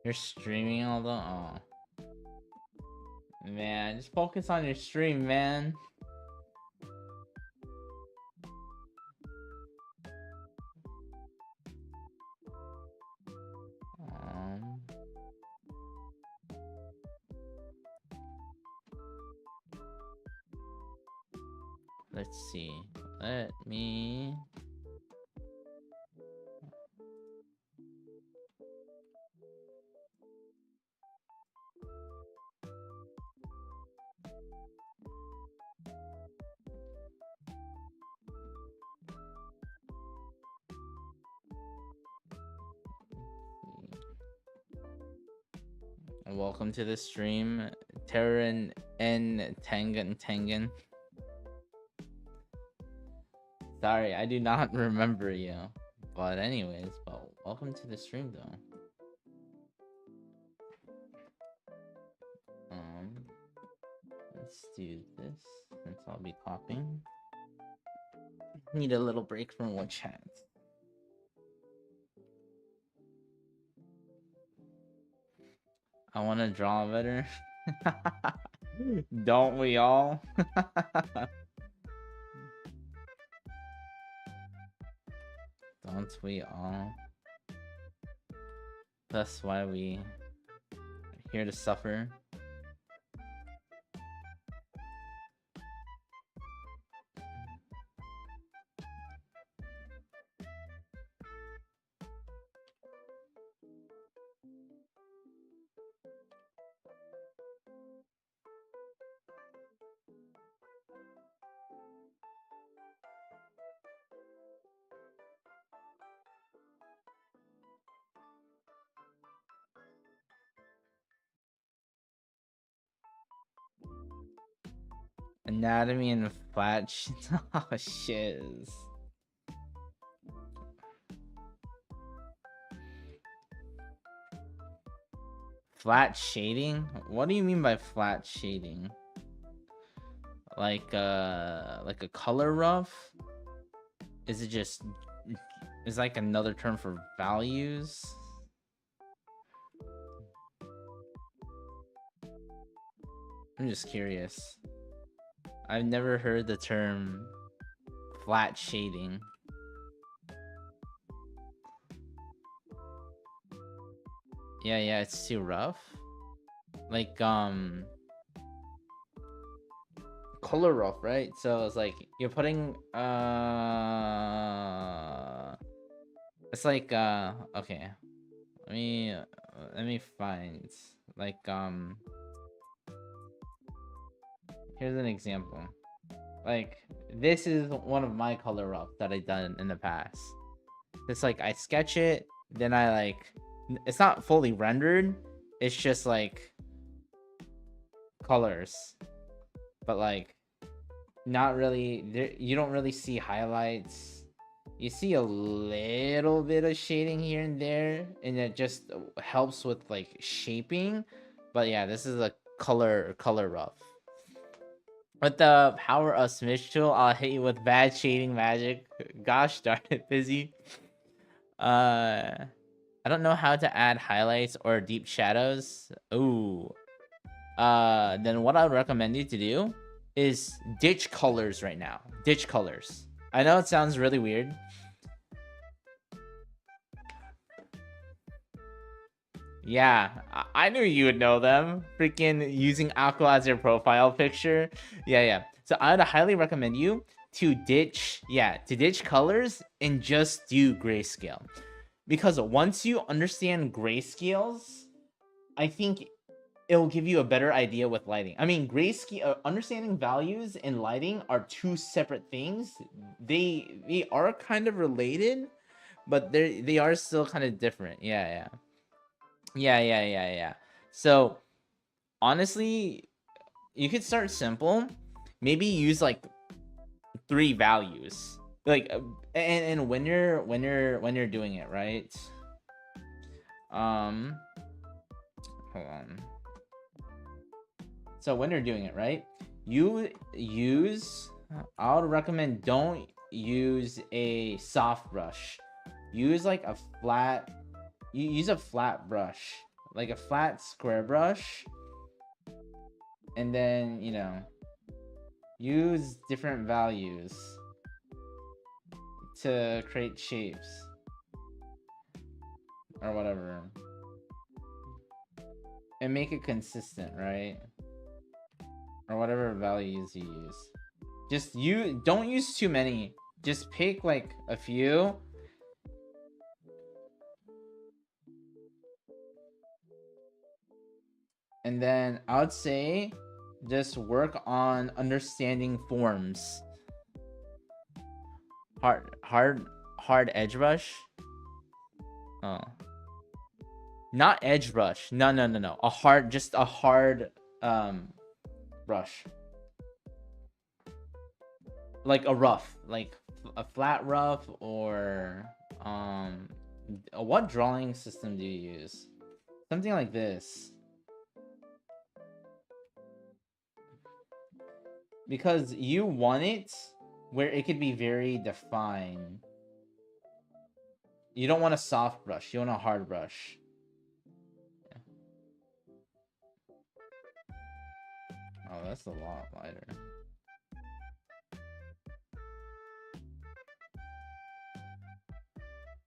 You're streaming all the man, just focus on your stream, man. Let's see. Let me welcome to the stream, Terran N Tangan. Sorry, I do not remember you. But anyways, welcome to the stream though. Let's do this since I'll be copying. Need a little break from what chat. I want to draw better. Don't we all? Don't we all? That's why we are here to suffer. Anatomy and flat oh shiz. Flat shading? What do you mean by flat shading? Like a color rough? Is it just is like another term for values? I'm just curious. I've never heard the term flat shading. Yeah, it's too rough. Like color rough, right? So it's like you're putting it's like okay. Let me find like here's an example. Like this is one of my color rough that I done in the past. It's like I sketch it, then I like it's not fully rendered. It's just like colors, but like not really there. You don't really see highlights. You see a little bit of shading here and there, and it just helps with like shaping. But yeah, this is a color rough. With the power of Smidge tool, I'll hit you with bad shading magic. Gosh darn it, Busy. I don't know how to add highlights or deep shadows. Ooh. Then what I would recommend you to do is ditch colors right now. Ditch colors. I know it sounds really weird. Yeah, I knew you would know them. Freaking using Aqua as your profile picture. Yeah. So I would highly recommend you to ditch colors and just do grayscale. Because once you understand grayscales, I think it'll give you a better idea with lighting. I mean, grayscale, understanding values and lighting are two separate things. They are kind of related, but they are still kind of different. Yeah. So honestly, you could start simple. Maybe use like 3 values. Like and when you're doing it, right? Hold on. So when you're doing it, right? You use I would recommend don't use a soft brush. Use like a flat use a flat brush, like a flat square brush, and then use different values to create shapes or whatever and make it consistent, right? Or whatever values you use. Just don't use too many. Just pick like a few. And then I would say just work on understanding forms. Hard edge brush. Oh. Not edge brush. No. A hard brush. Like a rough, like a flat rough, or what drawing system do you use? Something like this. Because you want it where it could be very defined. You don't want a soft brush, you want a hard brush. that's a lot lighter.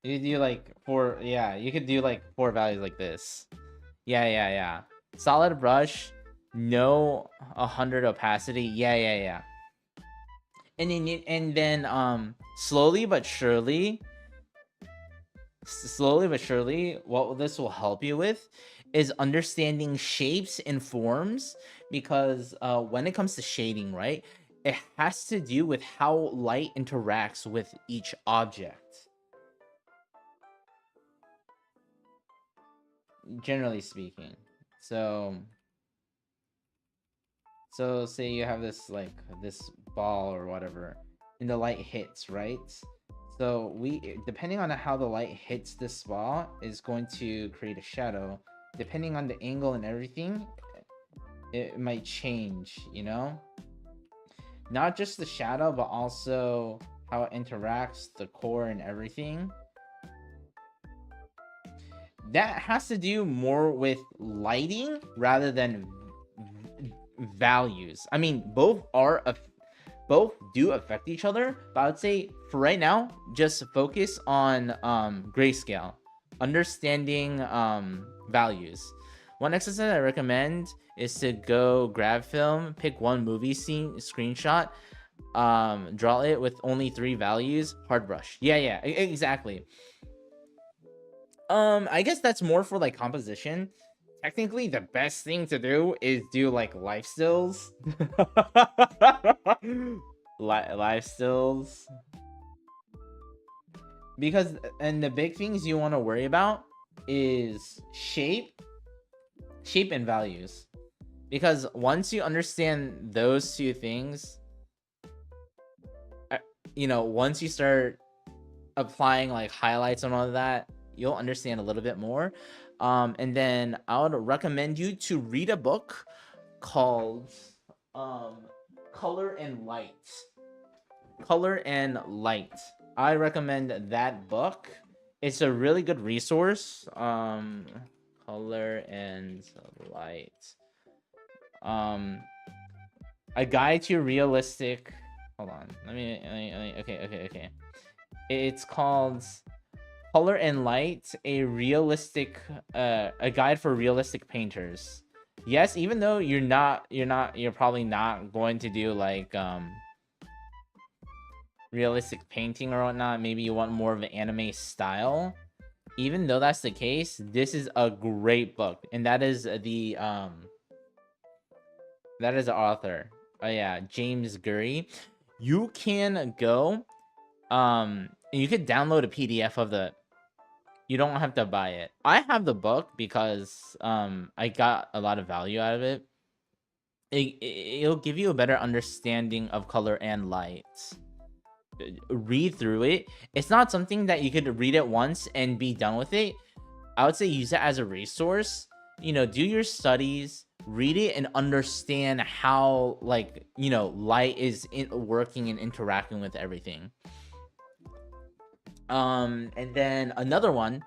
You could do like 4, yeah, you could do like 4 values like this. Yeah. Solid brush, no 100 opacity. Yeah. And then slowly but surely, what this will help you with is understanding shapes and forms, because when it comes to shading, right, it has to do with how light interacts with each object. Generally speaking. So say you have this like this ball or whatever, and the light hits, right? So depending on how the light hits this ball is going to create a shadow. Depending on the angle and everything, it might change, you know? Not just the shadow, but also how it interacts, the core and everything. That has to do more with lighting rather than values. I mean, both do affect each other, but I would say for right now, just focus on grayscale, understanding values. One exercise I recommend is to go grab film, pick one movie scene, screenshot, draw it with only 3 values, hard brush. Yeah, exactly. I guess that's more for like composition. Technically, the best thing to do is do like life stills. Life stills. Because, and the big things you want to worry about is shape and values. Because once you understand those 2 things, you know, once you start applying like highlights and all of that, you'll understand a little bit more. And then I would recommend you to read a book called Color and Light. Color and Light. I recommend that book. It's a really good resource. Color and Light. A guide to realistic. Hold on. Let me okay. It's called Color and Light, a guide for realistic painters. Yes, even though you're probably not going to do like realistic painting or whatnot. Maybe you want more of an anime style. Even though that's the case, this is a great book, and that is the author. Oh yeah, James Gurry. You can go, you could download a PDF of the. You don't have to buy it. I have the book because I got a lot of value out of it. It'll give you a better understanding of color and light. Read through it. It's not something that you could read it once and be done with it. I would say use it as a resource. You know, do your studies, read it, and understand how, like, you know, light is working and interacting with everything. And then another one,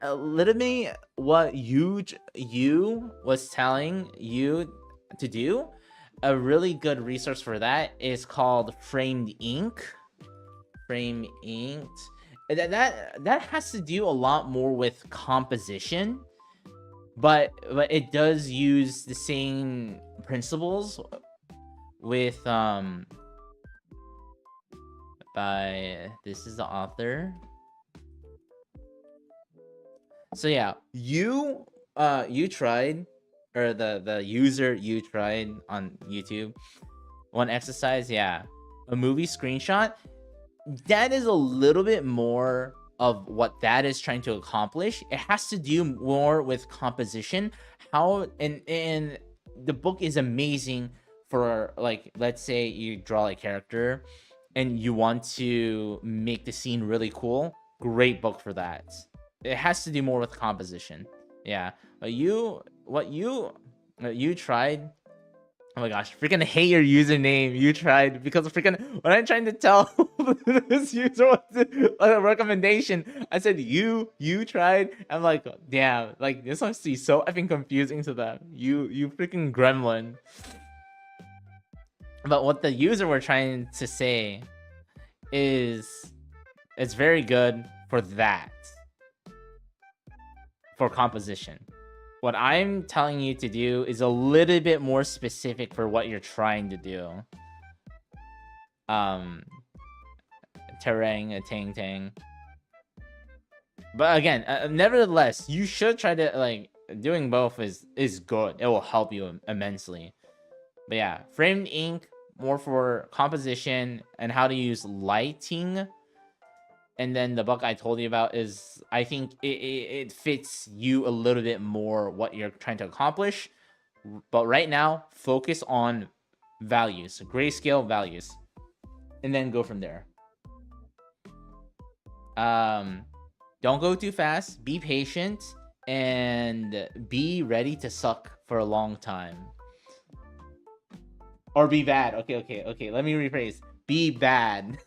literally what you was telling you to do, a really good resource for that is called Framed Ink. Frame Inked. That has to do a lot more with composition, but it does use the same principles with by this is the author. So yeah, you tried, or the user you tried on YouTube, one exercise, yeah, a movie screenshot. That is a little bit more of what that is trying to accomplish. It has to do more with composition. How and the book is amazing for, like, let's say you draw a character and you want to make the scene really cool. Great book for that. It has to do more with composition. Yeah. But what you tried. Oh my gosh, freaking hate your username. You tried, because freaking when I'm trying to tell this user what a recommendation, I said you tried. I'm like, damn, like this must be so effing confusing to them. You freaking gremlin. But what the user were trying to say is it's very good for that, for composition. What I'm telling you to do is a little bit more specific for what you're trying to do. Terang, a tang tang. But again, nevertheless, you should try to, like, doing both is good. It will help you immensely. But yeah, framed ink, more for composition and how to use lighting. And then the book I told you about is, I think it fits you a little bit more what you're trying to accomplish. But right now, focus on values, grayscale values, and then go from there. Don't go too fast. Be patient and be ready to suck for a long time. Or be bad. Okay. Let me rephrase. Be bad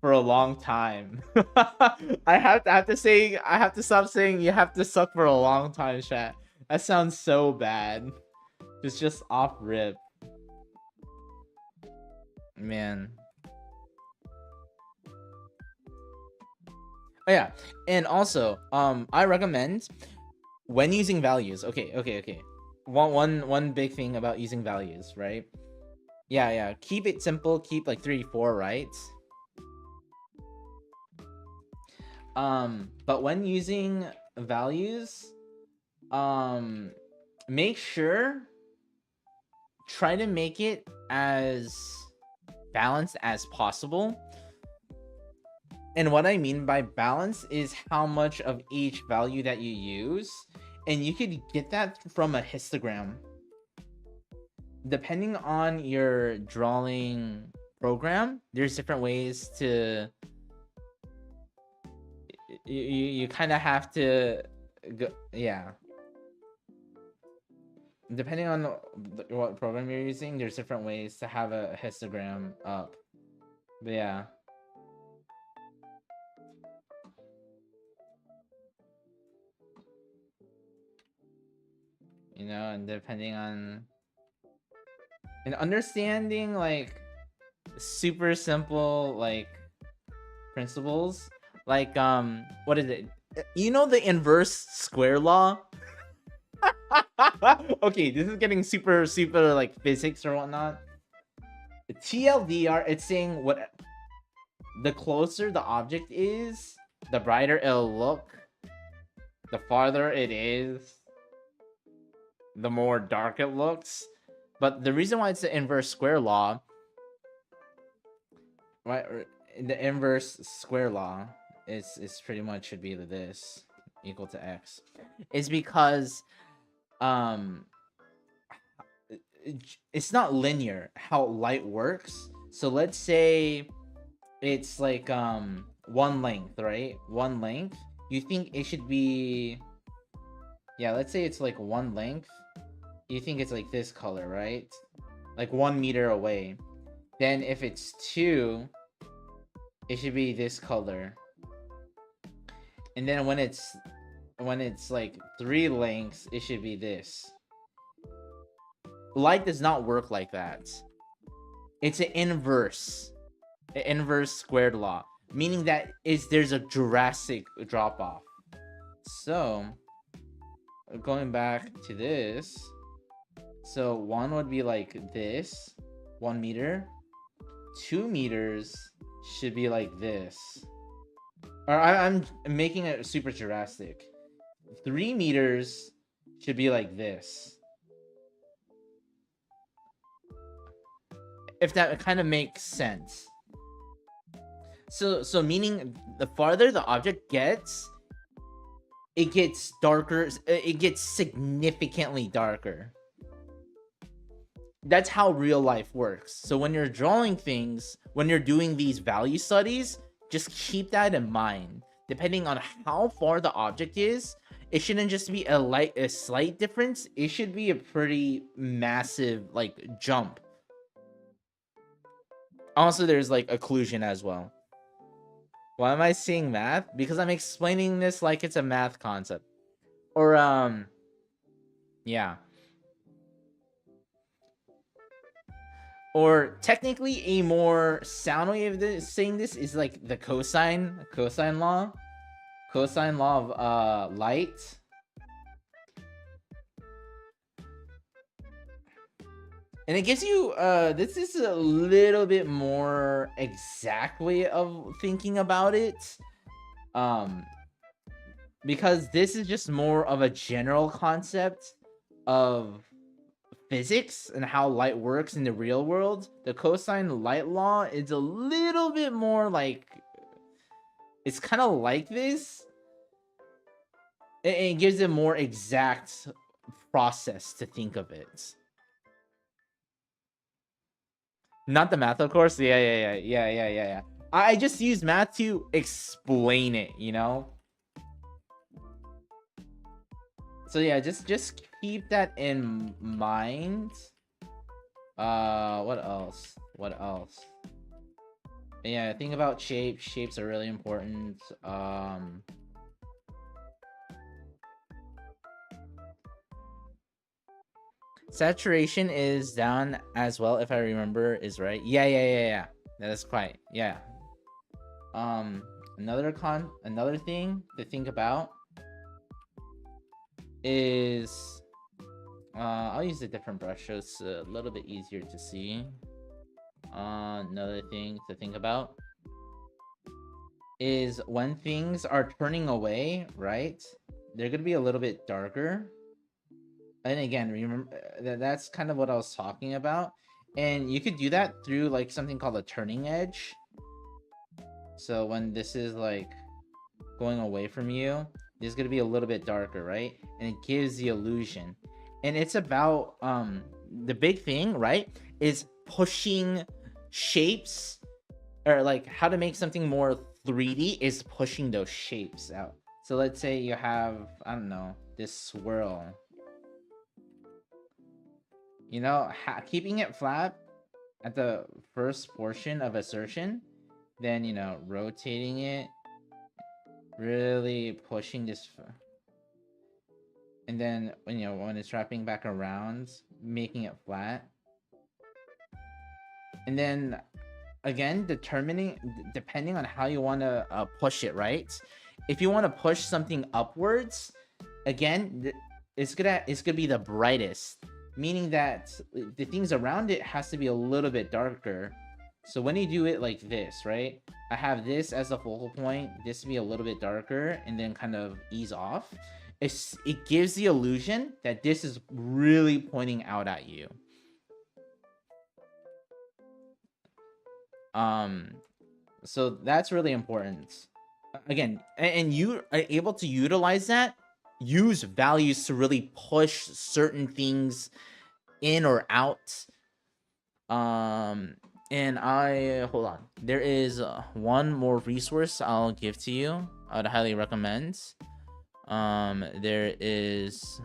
for a long time. I have to stop saying you have to suck for a long time, chat. That sounds so bad. It's just off rip. Man. Oh yeah, and also, I recommend when using values. Okay. One big thing about using values, right? Yeah. Keep it simple. Keep like 3, 4, right? But when using values, make sure try to make it as balanced as possible. And what I mean by balance is how much of each value that you use. And you could get that from a histogram. Depending on your drawing program, there's different ways to... You kind of have to... go, yeah. Depending on what program you're using, there's different ways to have a histogram up. But yeah. You know, and depending on... And understanding, like, super simple, like, principles. Like, what is it? You know the inverse square law? Okay, this is getting super, like, physics or whatnot. TLDR, it's saying what... The closer the object is, the brighter it'll look. The farther it is, the more dark it looks. But the reason why it's the inverse square law, right? The inverse square law is pretty much should be this equal to x, is because it's not linear how light works. So let's say it's like one length, right? One length. You think it should be, yeah, let's say it's like one length. You think it's like this color, right? Like 1 meter away. Then if it's 2, it should be this color. And then when it's like 3 lengths, it should be this. Light does not work like that. It's an inverse squared law, meaning that there's a drastic drop off. So going back to this, so 1 would be like this, 1 meter. 2 meters should be like this. Or I'm making it super drastic. 3 meters should be like this. If that kind of makes sense. So meaning the farther the object gets, it gets darker. It gets significantly darker. That's how real life works. So when you're drawing things, when you're doing these value studies, just keep that in mind. Depending on how far the object is, it shouldn't just be a slight difference. It should be a pretty massive, like, jump. Also, there's like occlusion as well. Why am I seeing math? Because I'm explaining this like it's a math concept. Or yeah. or technically a more sound way of saying this is like the cosine law. Cosine law of light. And it gives you this is a little bit more exact way of thinking about it. Because this is just more of a general concept of physics and how light works in the real world. The cosine light law is a little bit more like, it's kind of like this. It gives a more exact process to think of it. Not the math, of course. Yeah. I just use math to explain it, you know? So yeah, just keep that in mind. What else? Yeah, think about shapes. Shapes are really important. Saturation is down as well, if I remember is right. Yeah. That is quite, yeah. Another thing to think about is I'll use a different brush so it's a little bit easier to see. Another thing to think about is when things are turning away, right? They're gonna be a little bit darker. And again, remember that's kind of what I was talking about. And you could do that through like something called a turning edge. So when this is like going away from you, this is gonna be a little bit darker, right? And it gives the illusion. And it's about the big thing, right, is pushing shapes, or like how to make something more 3D is pushing those shapes out. So let's say you have, I don't know, this swirl. You know, keeping it flat at the first portion of assertion, then, you know, rotating it, really pushing this, and then, you know, when it's wrapping back around, making it flat. And then again, depending on how you want to push it, right? If you want to push something upwards, again, it's gonna be the brightest, meaning that the things around it has to be a little bit darker. So when you do it like this, right, I have this as a focal point, this to be a little bit darker, and then kind of ease off. It gives the illusion that this is really pointing out at you. So that's really important. Again, and you are able to utilize that, use values to really push certain things in or out. And hold on, there is one more resource I'll give to you. I would highly recommend. There is,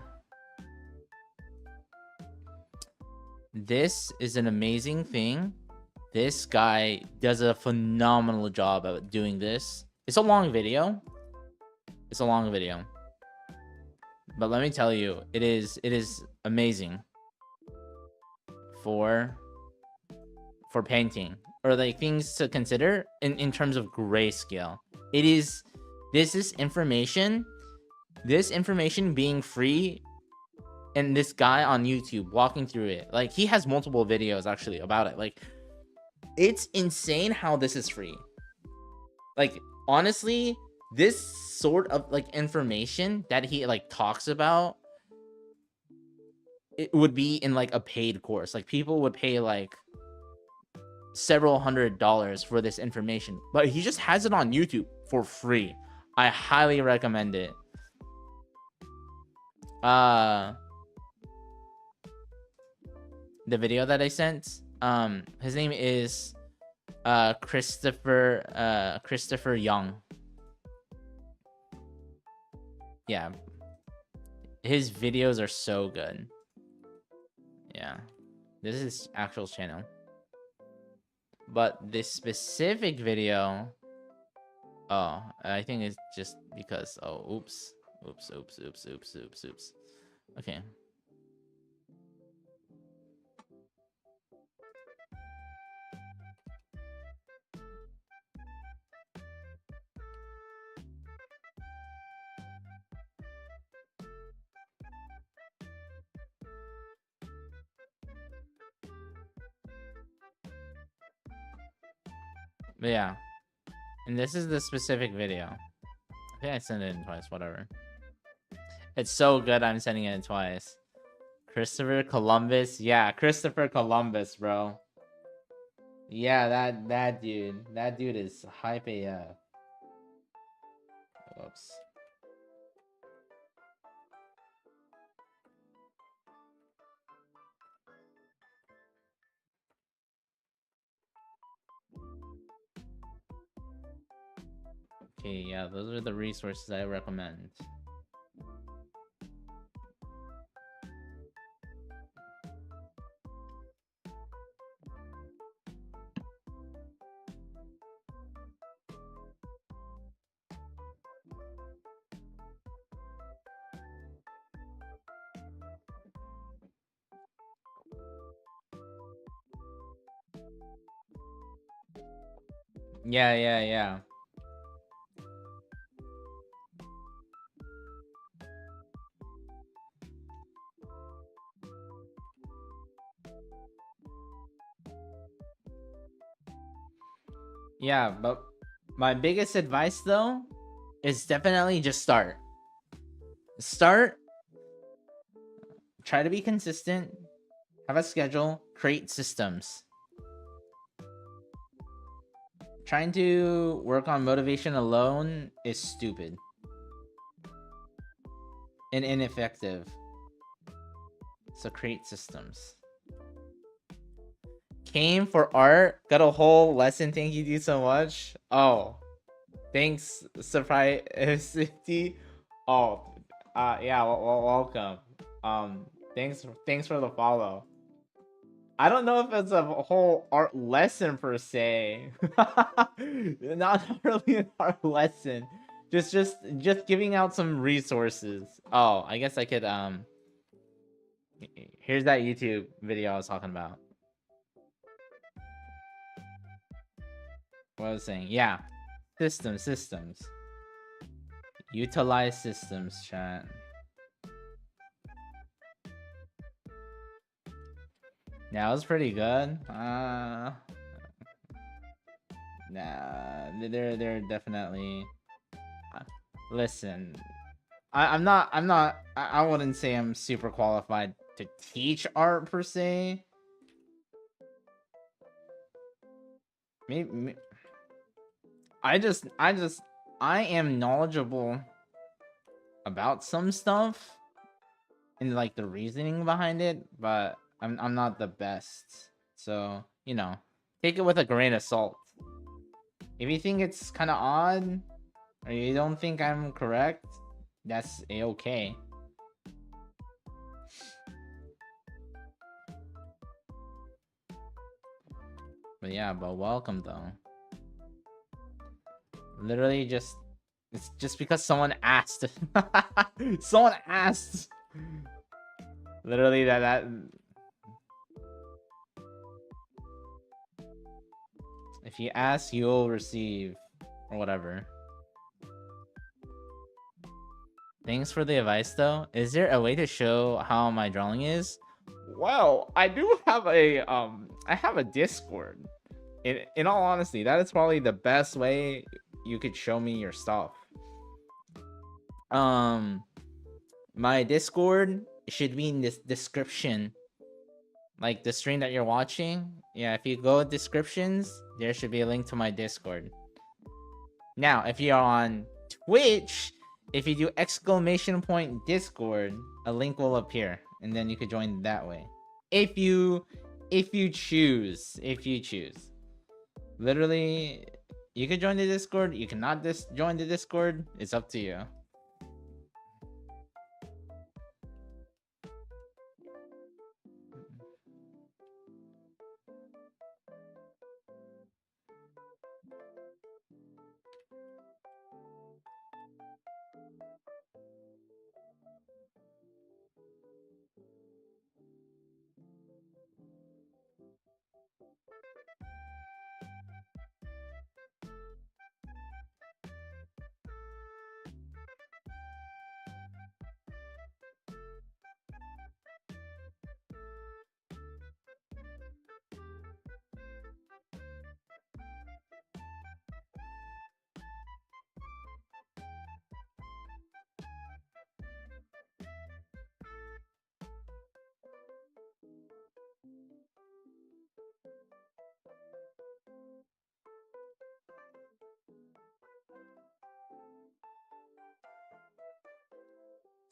this is an amazing thing. This guy does a phenomenal job at doing this. It's a long video. But let me tell you, it is amazing for painting, or like things to consider in terms of grayscale. This is information being free, and this guy on YouTube walking through it. Like, he has multiple videos actually about it. Like, it's insane how this is free. Like, honestly, this sort of like information that he like talks about, it would be in like a paid course. Like, people would pay like several $100s for this information, but he just has it on YouTube for free. I highly recommend it. The video that I sent, his name is Christopher Young. Yeah, his videos are so good. Yeah, this is his actual channel, but this specific video, oh, I think it's just because, oh, oops. Okay. But yeah. And this is the specific video. I think I sent it in twice, whatever. It's so good I'm sending it in twice. Christopher Columbus. Yeah, Christopher Columbus, bro. Yeah, that dude. That dude is hype AF. Whoops. Okay, yeah, those are the resources I recommend. Yeah, yeah, yeah. Yeah, but my biggest advice though is definitely just start. Start. Try to be consistent. Have a schedule. Create systems. Trying to work on motivation alone is stupid and ineffective. So create systems. Came for art. Got a whole lesson. Thank you so much. Oh, thanks, surprise. Oh, yeah. Welcome. Thanks for the follow. I don't know if it's a whole art lesson per se. Not really an art lesson. Just giving out some resources. Oh, I guess I could here's that YouTube video I was talking about. What I was saying. Yeah. Systems. Utilize systems, chat. Yeah, it was pretty good. Nah, they're definitely. Listen, I wouldn't say I'm super qualified to teach art per se. Maybe I am knowledgeable about some stuff and like the reasoning behind it, but I'm not the best. So, you know, take it with a grain of salt. If you think it's kind of odd or you don't think I'm correct, that's a-okay. But yeah, but welcome though. Literally it's just because someone asked. Someone asked. Literally that if you ask, you'll receive or whatever. Thanks for the advice though. Is there a way to show how my drawing is? Well, I do have I have a Discord. In all honesty, that is probably the best way you could show me your stuff. My Discord should be in this description. Like the stream that you're watching. Yeah, if you go descriptions, there should be a link to my Discord. Now, if you're on Twitch, if you do !Discord, a link will appear and then you could join that way. If you choose. Literally, you could join the Discord, you cannot join the Discord. It's up to you.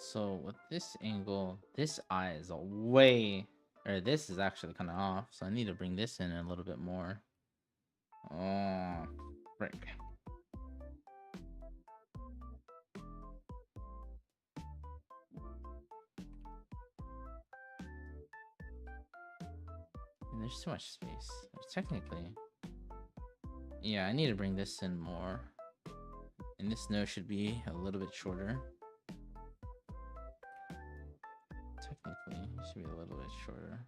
So with this angle, this eye is a way, or this is actually kind of off. So I need to bring this in a little bit more. Oh, frick. And there's too much space. Technically, yeah, I need to bring this in more. And this nose should be a little bit shorter. Technically, it should be a little bit shorter.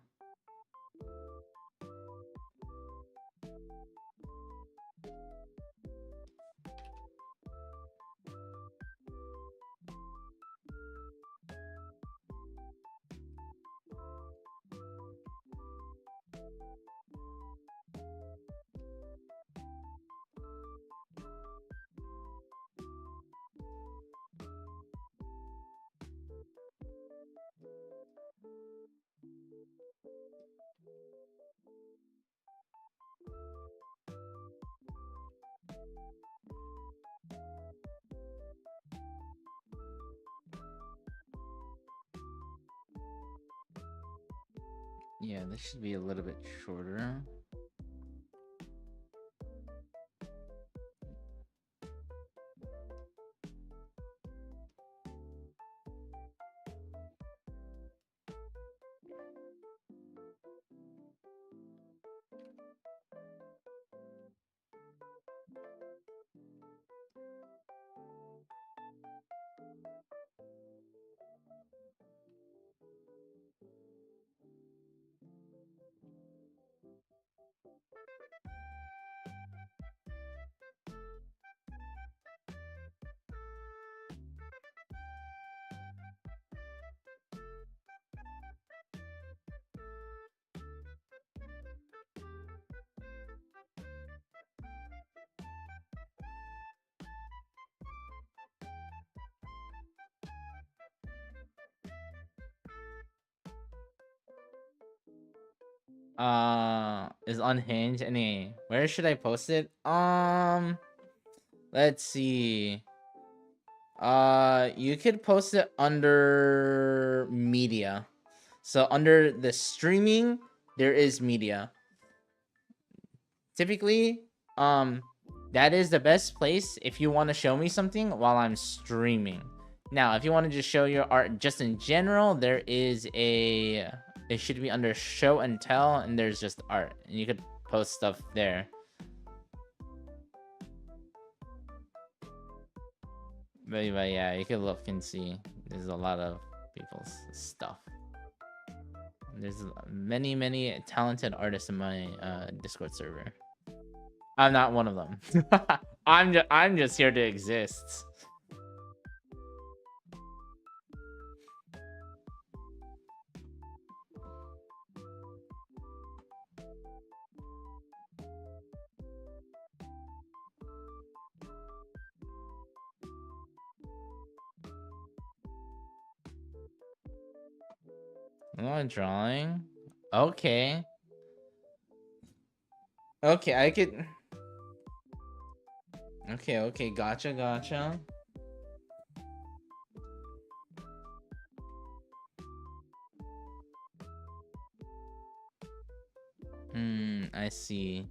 Yeah, this should be a little bit shorter. Is unhinged. Any, where should I post it? Let's see. You could post it under media. So under the streaming, there is media. Typically, that is the best place if you want to show me something while I'm streaming. Now, if you want to just show your art just in general, there is a, it should be under show and tell, and there's just art, and you could post stuff there. But yeah, you can look and see. There's a lot of people's stuff. There's many talented artists in my Discord server. I'm not one of them. I'm just here to exist. Oh, drawing. Okay. Okay, I could. Okay, gotcha. I see.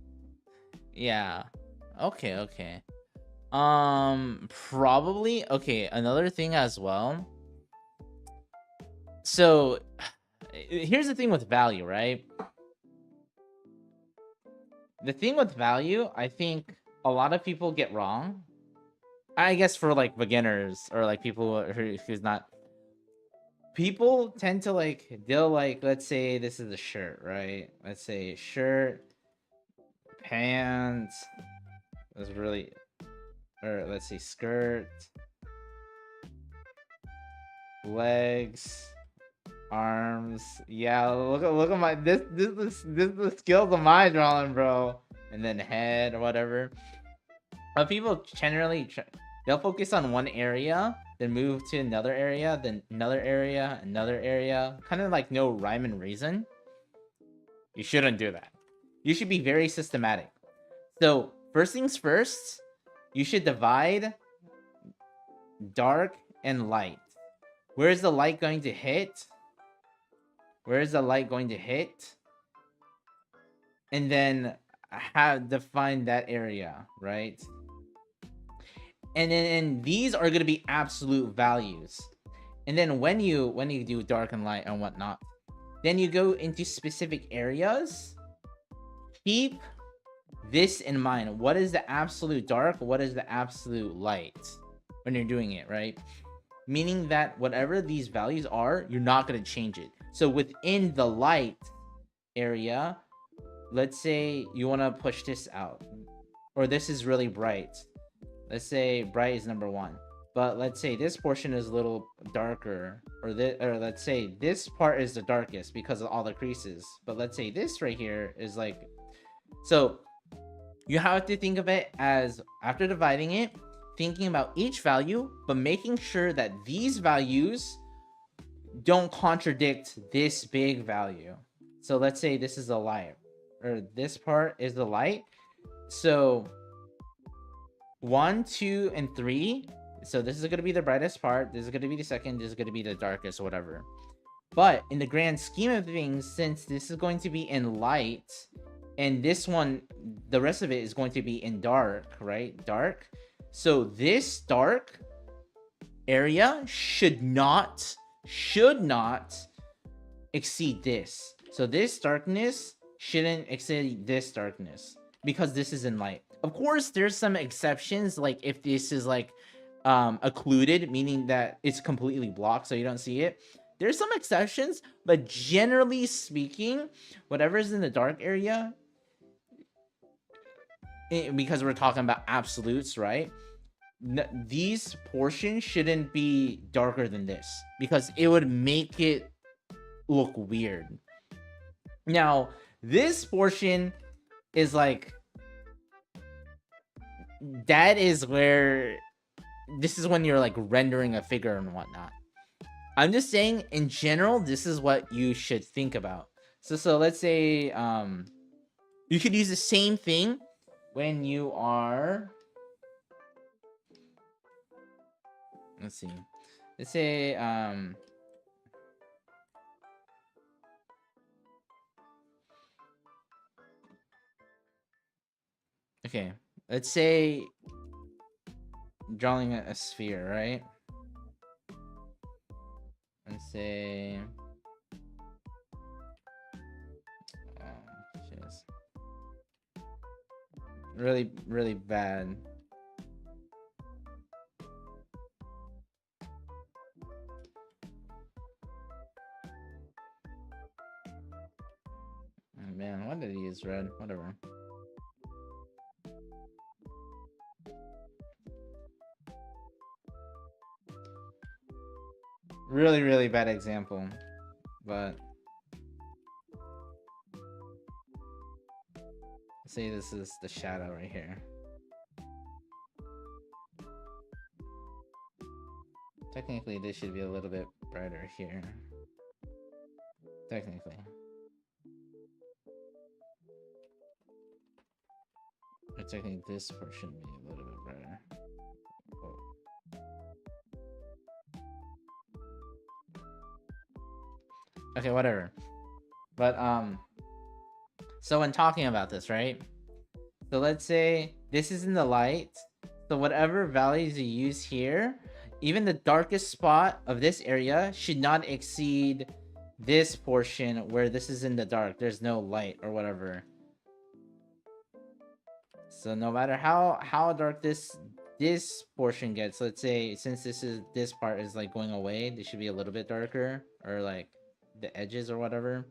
Yeah. Okay. Probably. Okay, another thing as well. So, here's the thing with value, right? The thing with value, I think a lot of people get wrong. I guess for like beginners or like people who's not. People tend to like, they'll like, let's say this is a shirt, right? Let's say shirt, pants. That's really, or let's say skirt, legs, arms. Yeah, look at my this the skills of my drawing, bro. And then head or whatever. But people generally they'll focus on one area, then move to another area, then another area. Kind of like no rhyme and reason. You shouldn't do that. You should be very systematic. So first things first, you should divide dark and light. Where is the light going to hit? Where is the light going to hit? And then have define that area, right? And then these are going to be absolute values. And then when you do dark and light and whatnot, then you go into specific areas. Keep this in mind. What is the absolute dark? What is the absolute light when you're doing it, right? Meaning that whatever these values are, you're not going to change it. So within the light area, let's say you want to push this out, or this is really bright. Let's say bright is number 1, but let's say this portion is a little darker, or let's say this part is the darkest because of all the creases, but let's say this right here is like, so you have to think of it as, after dividing it, thinking about each value, but making sure that these values don't contradict this big value. So let's say this is the light, or this part is the light. So 1, 2, and 3. So this is going to be the brightest part. This is going to be the second. This is going to be the darkest, or whatever. But in the grand scheme of things, since this is going to be in light, and this one, the rest of it is going to be in dark, right? Dark. So this dark area should not exceed this. So this darkness shouldn't exceed this darkness, because this is in light. Of course, there's some exceptions, like if this is like occluded, meaning that it's completely blocked so you don't see it. There's some exceptions, but generally speaking, whatever is in the dark area, because we're talking about absolutes, right? These portions shouldn't be darker than this, because it would make it look weird. Now, this portion is like, that is where, this is when you're like rendering a figure and whatnot. I'm just saying, in general, this is what you should think about. So let's say you could use the same thing when you are, let's see, let's say okay, let's say drawing a sphere, right? Let's say really bad. Oh man, why did he use red? Whatever. Really bad example, but let's say this is the shadow right here. Technically, this should be a little bit brighter here. Technically. Or technically, this portion be a little bit brighter. Oh. Okay, whatever. But so when talking about this, right? So let's say this is in the light. So whatever values you use here, even the darkest spot of this area should not exceed this portion where this is in the dark. There's no light or whatever. So no matter how dark this portion gets, let's say since this part is like going away, this should be a little bit darker, or like the edges or whatever.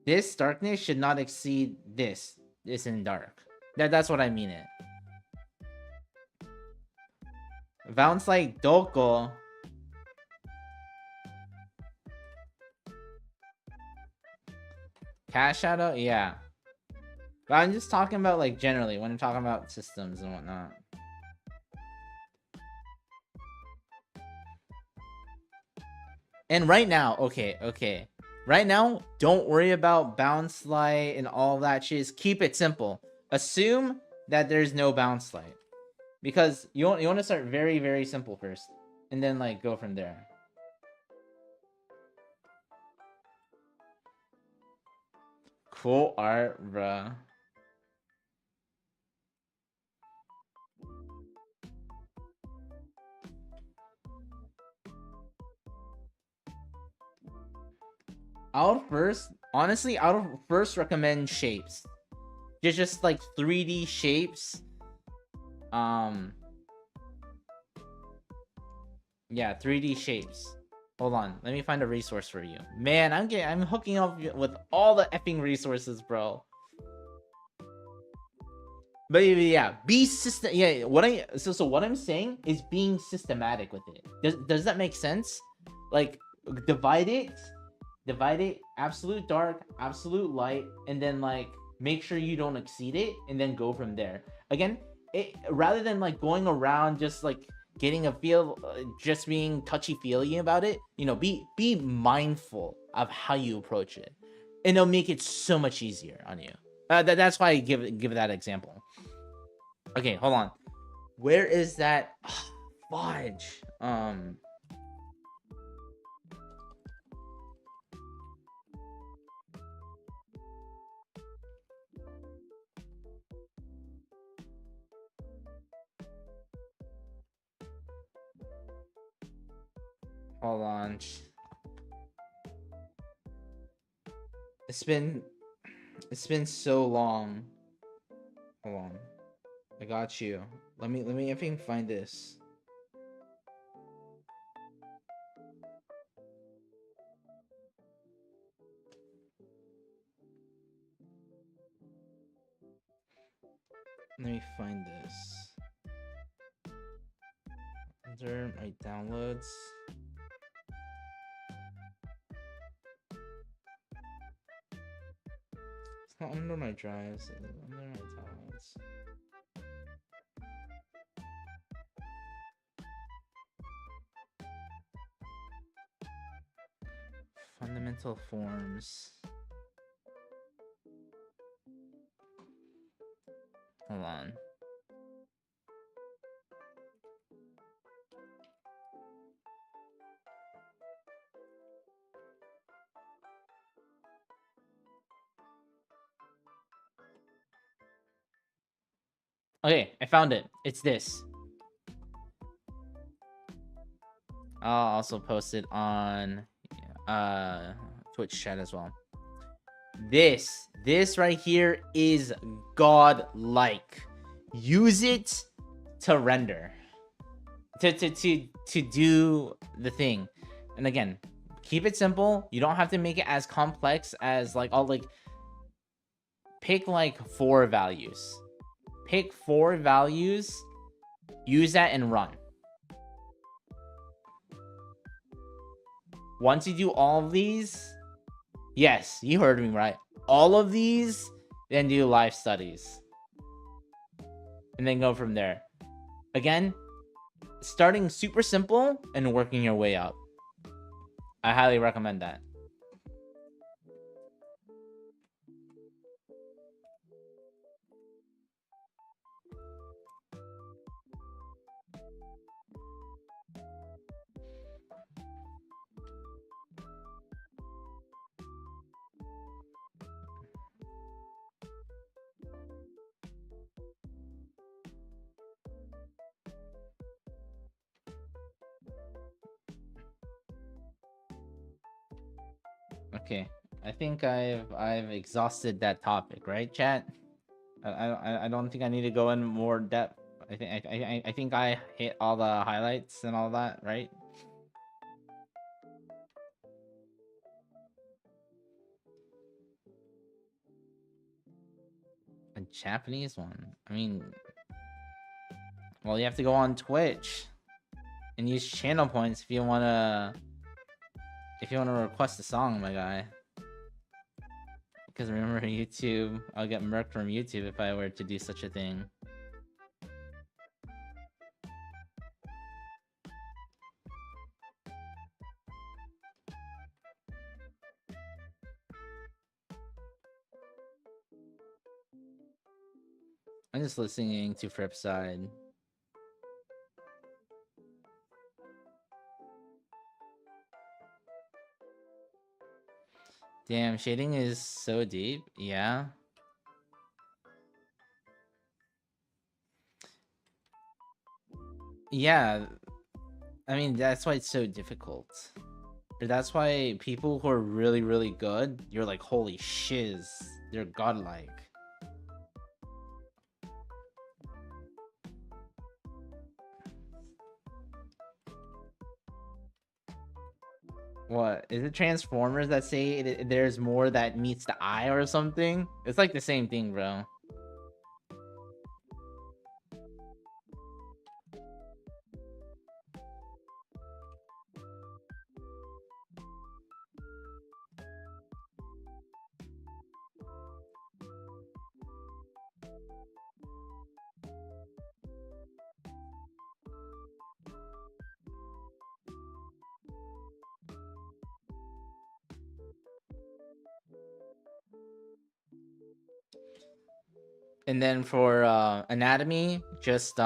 This darkness should not exceed this in dark. That's what I mean it. Bounce like Doko. Cash shadow? Yeah. But I'm just talking about like generally when I'm talking about systems and whatnot. And right now, okay. Right now, don't worry about bounce light and all that shit. Just keep it simple. Assume that there's no bounce light. Because you want to start very simple first. And then like go from there. Cool art, bruh. Honestly, I would first recommend shapes. Just like 3D shapes. Yeah, 3D shapes. Hold on, let me find a resource for you. Man, I'm hooking up with all the effing resources, bro. But yeah, be system. Yeah, what I'm saying is being systematic with it. Does that make sense? Like divide it, absolute dark, absolute light, and then like make sure you don't exceed it, and then go from there. Again, rather than like going around just like getting a feel, just being touchy feely about it. You know, be mindful of how you approach it, and it'll make it so much easier on you. That's why I give that example. Okay, hold on. Where is that? Fudge. Hold on. It's been so long. Hold on. I got you. Let me if I can find this. Let me find this. Under my downloads. It's not under my drives. It's under my downloads. Fundamental forms. Hold on. Okay, I found it. It's this. I'll also post it on Twitch chat as well. This right here is godlike. Use it to render. To do the thing. And again, keep it simple. You don't have to make it as complex as like all like pick like 4 values. Pick 4 values, use that and run. Once you do all of these, yes, you heard me right. All of these, then do live studies. And then go from there. Again, starting super simple and working your way up. I highly recommend that. Okay, I think I've exhausted that topic, right, chat? I don't think I need to go in more depth. I think I hit all the highlights and all that, right? A Japanese one. I mean, well, you have to go on Twitch and use channel points if you wanna request a song, my guy. Because remember, YouTube, I'll get murked from YouTube if I were to do such a thing. I'm just listening to Fripside. Damn, shading is so deep. Yeah. Yeah. I mean, that's why it's so difficult. That's why people who are really, really good, you're like, holy shiz, they're godlike. What is it? Transformers that say there's more that meets the eye or something? It's like the same thing, bro. And then for anatomy, just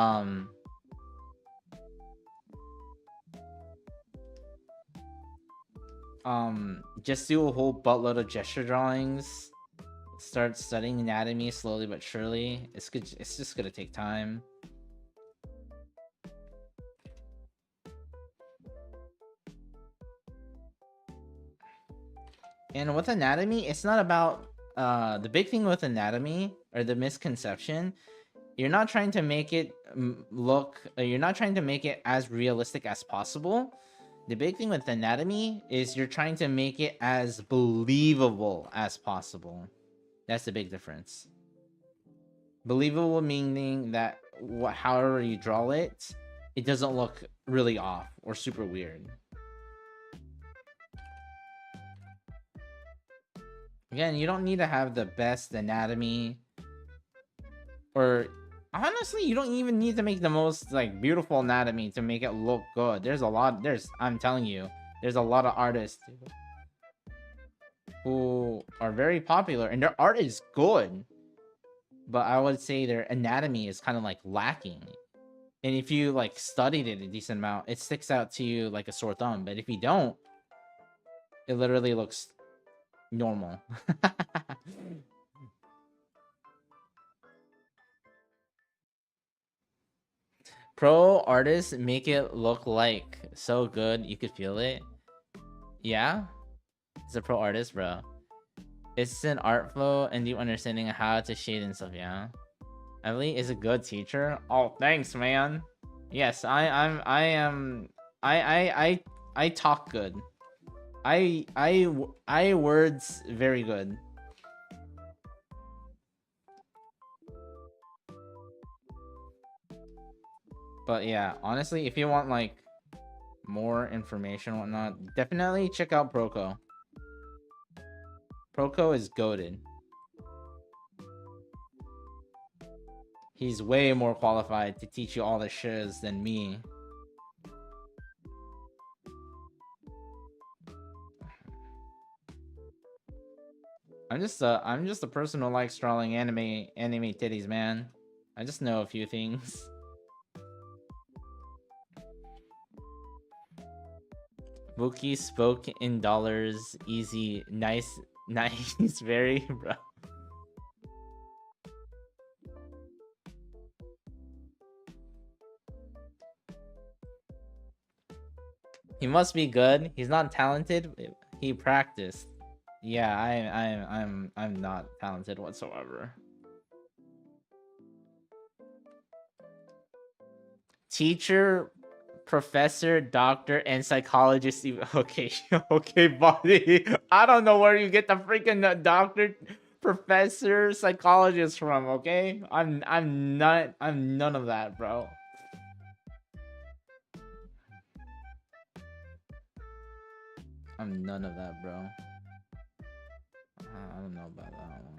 just do a whole buttload of gesture drawings. Start studying anatomy slowly but surely. It's good. It's just gonna take time. And with anatomy, it's not about the big thing with anatomy, or the misconception. You're not trying to make it look. You're not trying to make it as realistic as possible. The big thing with anatomy is you're trying to make it as believable as possible. That's the big difference. Believable meaning that however you draw it, it doesn't look really off or super weird. Again, you don't need to have the best anatomy, or honestly, you don't even need to make the most like beautiful anatomy to make it look good. I'm telling you, there's a lot of artists who are very popular and their art is good, but I would say their anatomy is kind of like lacking. And if you like studied it a decent amount, it sticks out to you like a sore thumb. But if you don't, it literally looks normal. Pro artists make it look like so good you could feel it. Yeah, it's a pro artist, bro. It's an art flow and deep understanding of how to shade and stuff. Yeah, Emily is a good teacher. Oh, thanks, man. Yes, I am. I talk good. I words very good. But yeah, honestly, if you want like more information and whatnot, definitely check out Proco. Proco is goated. He's way more qualified to teach you all the shiz than me. I'm just a person who likes drawing anime titties, man. I just know a few things. Wookie spoke in dollars, easy, nice, nice, very, bro. He must be good. He's not talented. He practiced. Yeah, I'm not talented whatsoever. Teacher, professor, doctor, and psychologist. Okay, okay, buddy. I don't know where you get the freaking doctor, professor, psychologist from. Okay, I'm none of that, bro. I'm none of that, bro. I don't know about that one.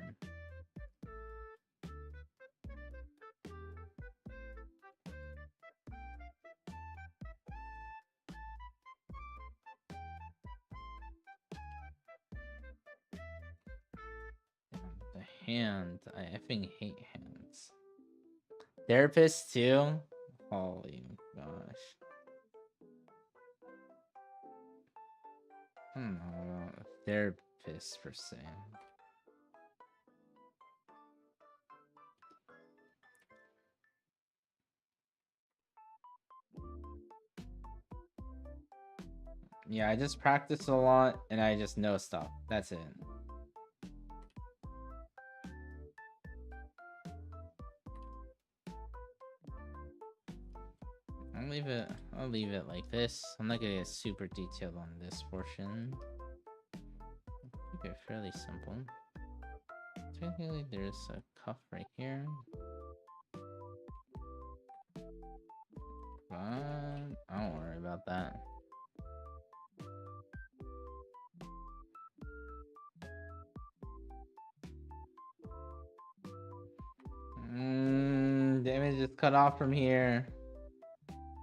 The hand. I effing hate hands. Therapist too? Holy gosh. I don't know about therapist. this per se. Yeah, I just practice a lot and I just know stuff. That's it. I'll leave it like this. I'm not gonna get super detailed on this portion. Keep it fairly simple. Technically there's a cuff right here. But I don't worry about that. The image is cut off from here.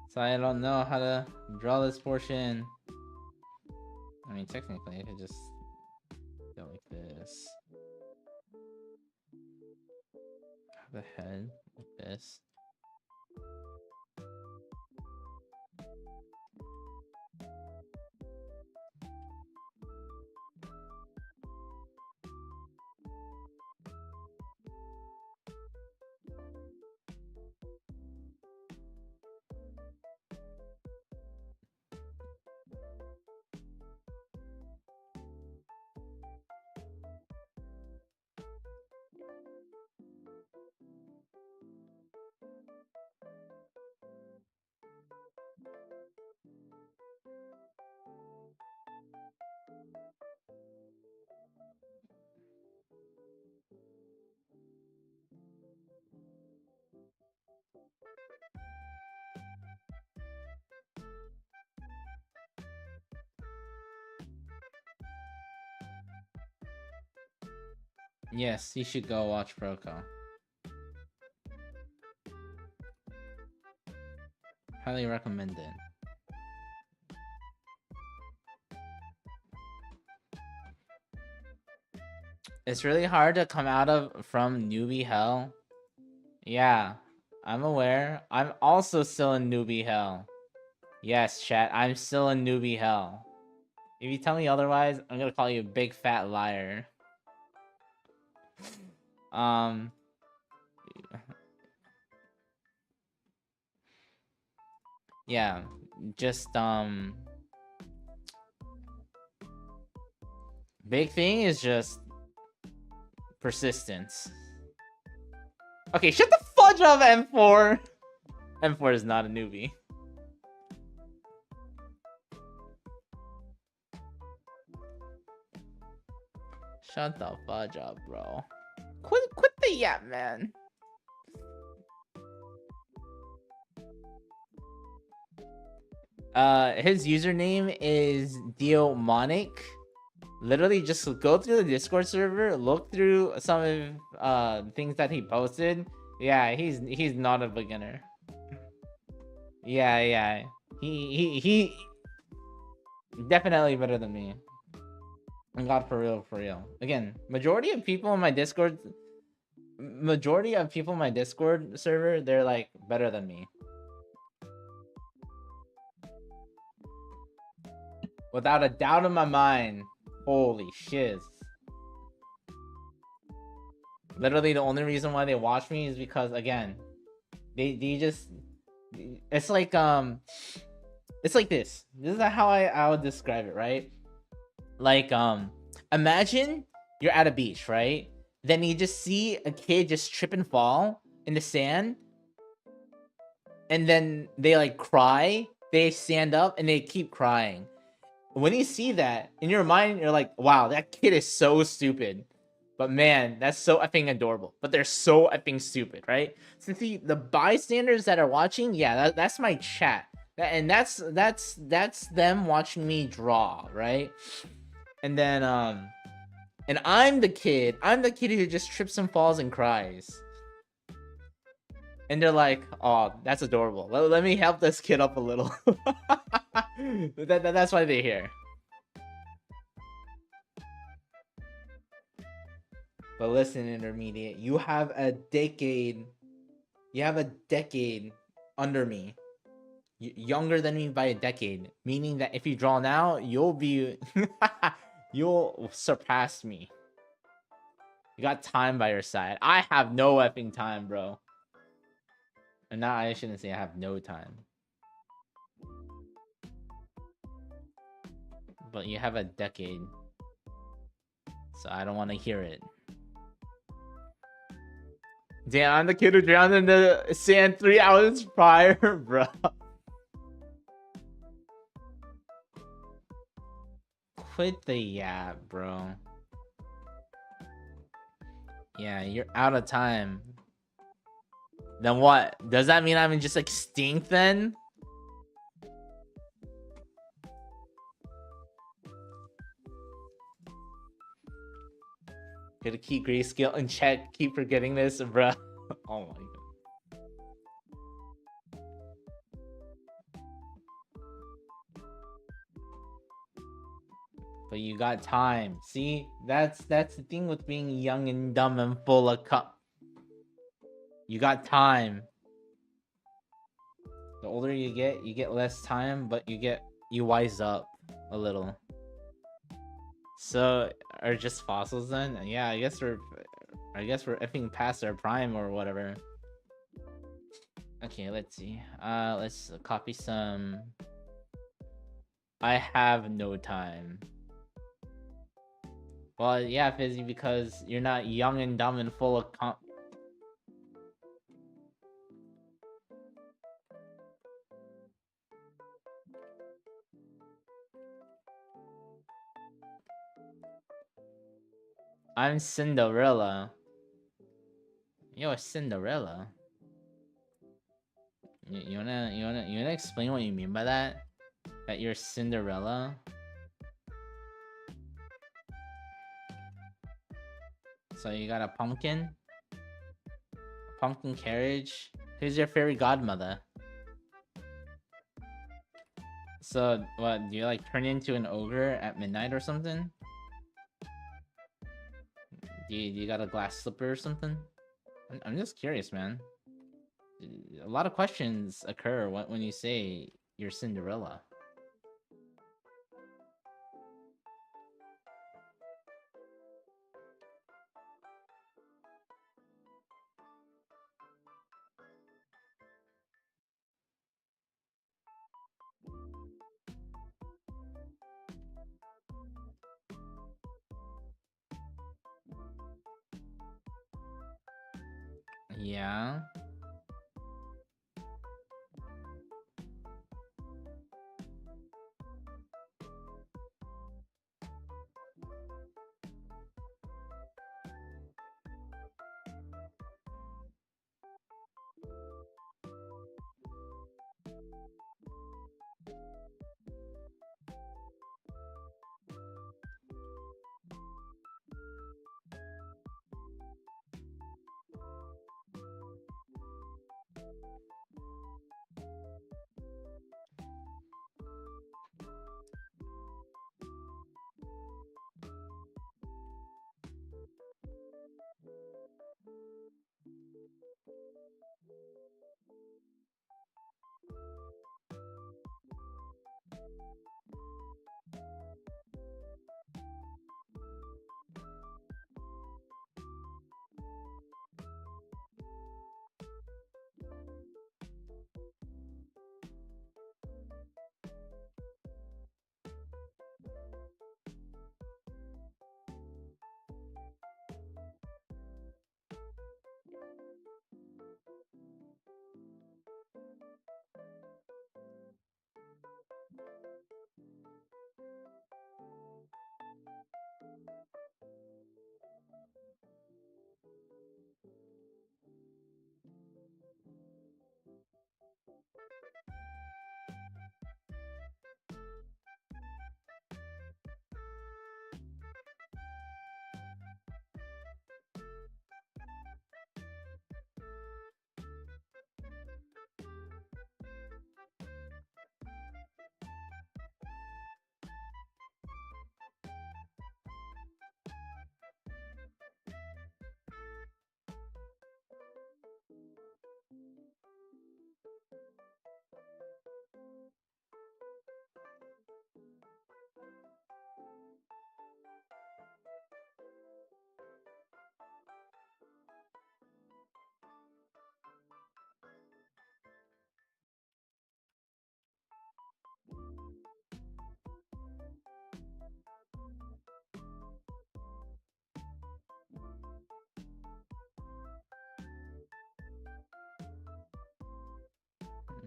So I don't know how to draw this portion. I mean, technically I could just go like this. Have the head like this. Yes, you should go watch Proco. Highly recommend it. It's really hard to come out of from newbie hell. Yeah, I'm aware. I'm also still in newbie hell. Yes, chat, I'm still in newbie hell. If you tell me otherwise, I'm gonna call you a big fat liar. Yeah, just big thing is just persistence. Okay, shut the fudge up, M4. M4 is not a newbie. Shut the fudge up, bro. Quit the yap, man. His username is Diomonic. Literally, just go through the Discord server, look through some of things that he posted. Yeah, he's not a beginner. Yeah. He definitely better than me. God, for real. Again, majority of people in my Discord server, they're like better than me. Without a doubt in my mind. Holy shiz. Literally the only reason why they watch me is because, again, they just, it's like this. This is how I would describe it, right? Like, imagine you're at a beach, right? Then you just see a kid just trip and fall in the sand, and then they like cry, they stand up and they keep crying. When you see that, in your mind, you're like, wow, that kid is so stupid. But man, that's so effing adorable. But they're so effing stupid, right? So see, the bystanders that are watching, yeah, that's my chat. And that's them watching me draw, right? And then, and I'm the kid who just trips and falls and cries. And they're like, oh, that's adorable. Let me help this kid up a little. That's why they're here. But listen, intermediate, you have a decade under me. Younger than me by a decade. Meaning that if you draw now, you'll be You'll surpass me. You got time by your side. I have no effing time, bro. And now I shouldn't say I have no time. But you have a decade. So I don't want to hear it. Damn, I'm the kid who drowned in the sand 3 hours prior, bro. Quit the yap, bro. Yeah, you're out of time. Then what? Does that mean I'm just extinct then? Gotta keep grayscale in check. Keep forgetting this, bro. Oh my god. But you got time. See, that's the thing with being young and dumb and full of you got time. The older you get less time, but you wise up a little. So are just fossils then? Yeah, I guess we're effing past our prime or whatever. Okay, let's see. Let's copy some. I have no time. Well, yeah, Fizzy, because you're not young and dumb and full of I'm Cinderella. You're Cinderella. You wanna explain what you mean by that? That you're Cinderella? So you got a pumpkin? A pumpkin carriage? Who's your fairy godmother? So what, do you like turn into an ogre at midnight or something? Do you got a glass slipper or something? I'm just curious, man. A lot of questions occur when you say you're Cinderella. Yeah.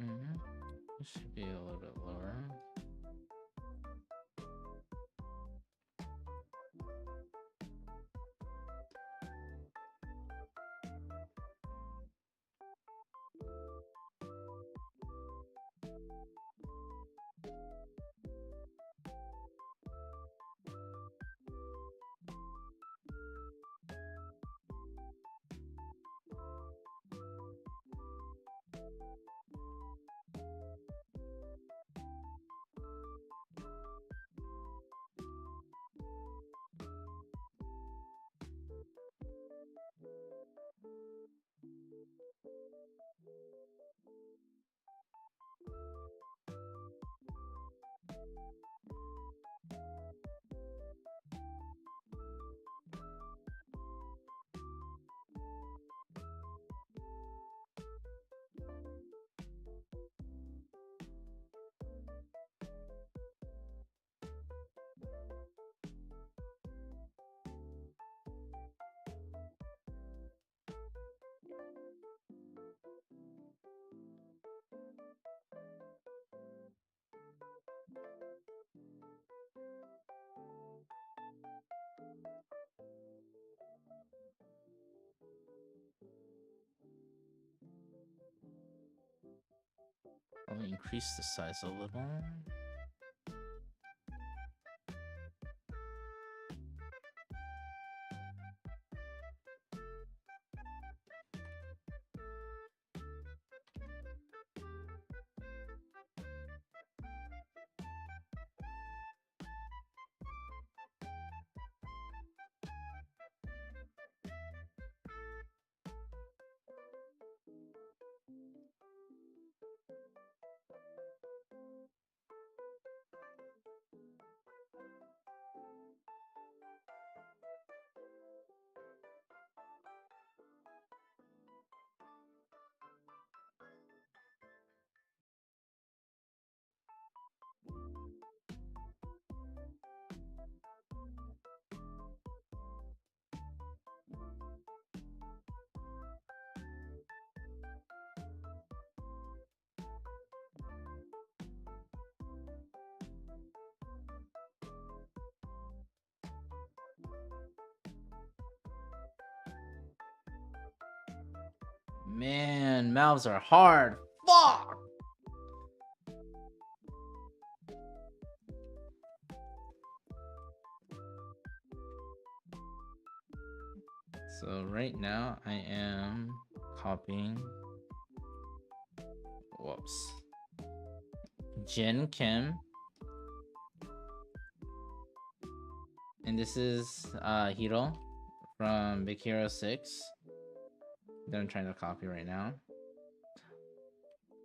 It should be a little bit lower. I'll increase the size a little. Man, mouths are hard. Fuck! So right now I am copying. Whoops. Jin Kim. And this is Hiro from Big Hero 6 that I'm trying to copy right now.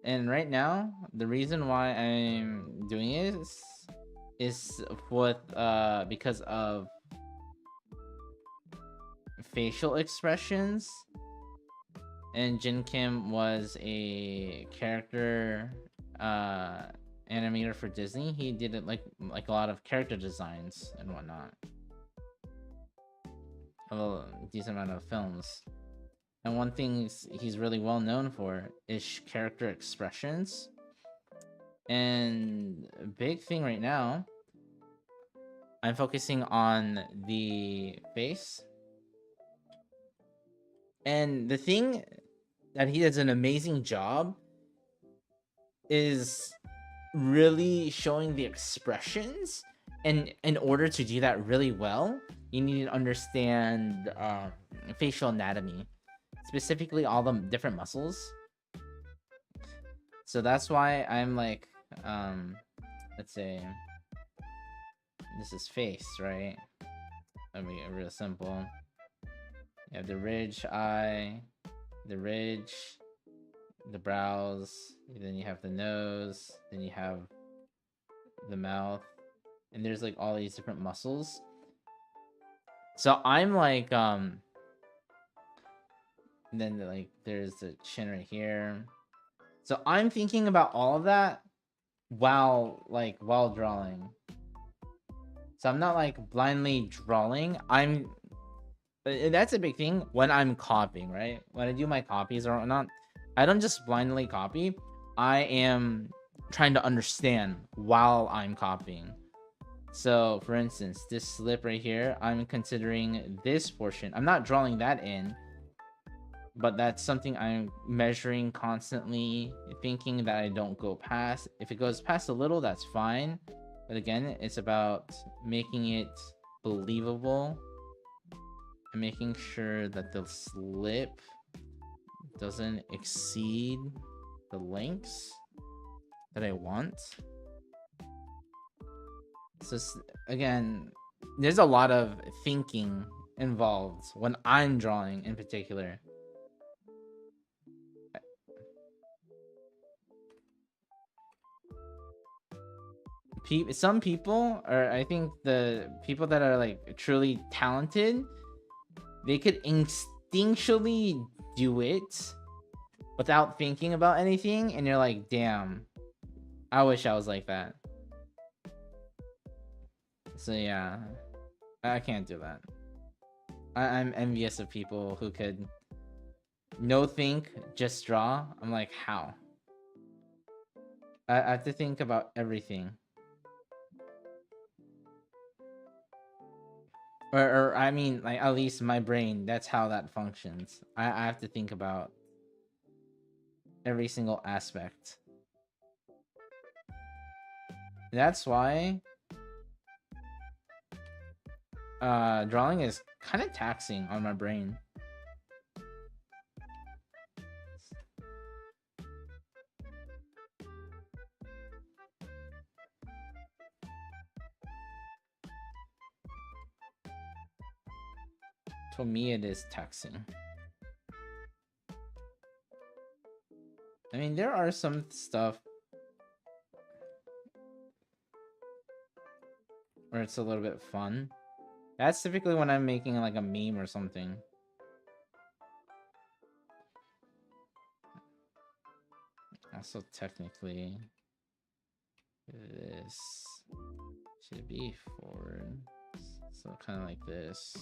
And right now, the reason why I'm doing it is with because of facial expressions. And Jin Kim was a character animator for Disney. He did it like a lot of character designs and whatnot. A decent amount of films. And one thing he's really well known for is character expressions. And a big thing right now, I'm focusing on the face. And the thing that he does an amazing job is really showing the expressions. And in order to do that really well, you need to understand facial anatomy. Specifically all the different muscles. So that's why I'm like, let's say this is face, right? I mean, real simple. You have the ridge eye, the ridge, the brows, then you have the nose, then you have the mouth, and there's like all these different muscles. So I'm like, and then like there's the chin right here. So I'm thinking about all of that while drawing. So I'm not like blindly drawing. And that's a big thing when I'm copying, right? When I do my copies or not, I don't just blindly copy. I am trying to understand while I'm copying. So for instance, this slip right here, I'm considering this portion. I'm not drawing that in, but that's something I'm measuring constantly, thinking that I don't go past. If it goes past a little, that's fine. But again, it's about making it believable and making sure that the slip doesn't exceed the lengths that I want. So again, there's a lot of thinking involved when I'm drawing in particular. Some people, or I think the people that are like truly talented, they could instinctually do it without thinking about anything, and you're like, damn, I wish I was like that. So yeah, I can't do that. I'm envious of people who could no think, just draw. I'm like, how? I have to think about everything. Or I mean, like, at least my brain, that's how that functions. I have to think about every single aspect. That's why drawing is kind of taxing on my brain. For me, it is taxing. I mean, there are some stuff where it's a little bit fun. That's typically when I'm making like a meme or something. Also, technically, this should be forward. So kind of like this.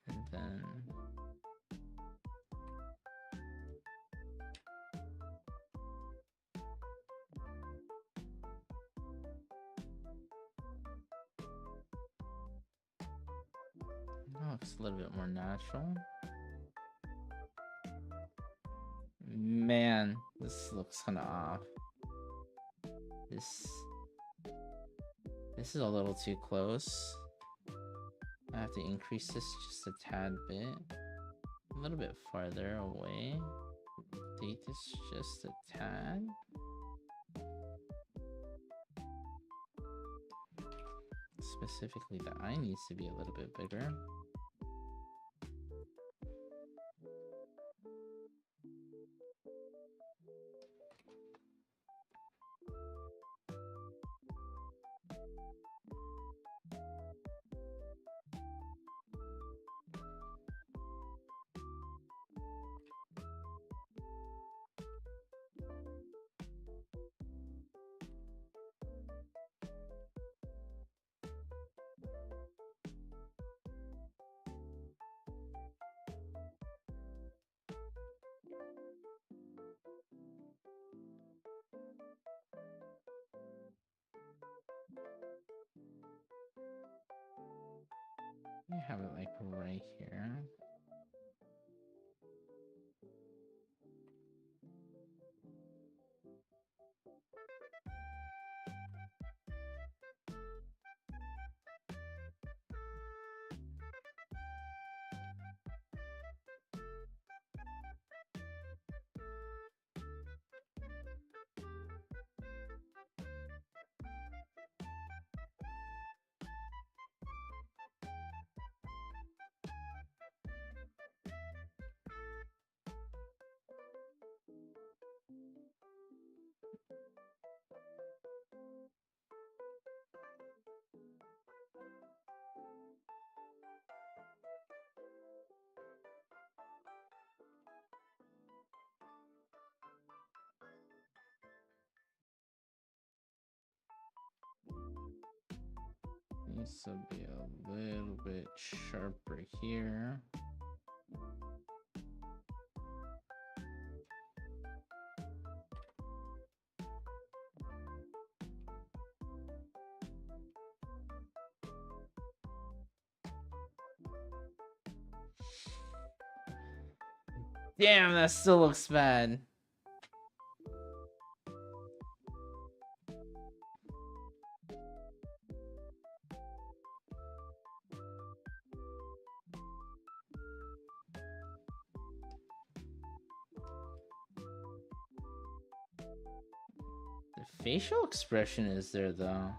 And then... Oh, looks a little bit more natural. Man, this looks kind of off. This is a little too close. I have to increase this just a tad bit. A little bit farther away. Rotate this just a tad. Specifically, the eye needs to be a little bit bigger. I have it like right here. Needs to be a little bit sharper here. Damn, that still looks bad. The facial expression is there though.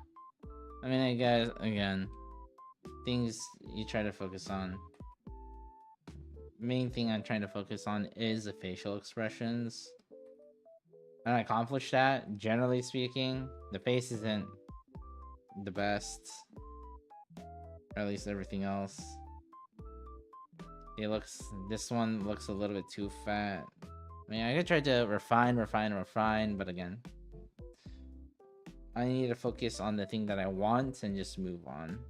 I mean, I guess again, things you try to focus on. Main thing I'm trying to focus on is the facial expressions. And I accomplished that, generally speaking. The face isn't the best. Or at least everything else. This one looks a little bit too fat. I mean, I could try to refine, but again, I need to focus on the thing that I want and just move on.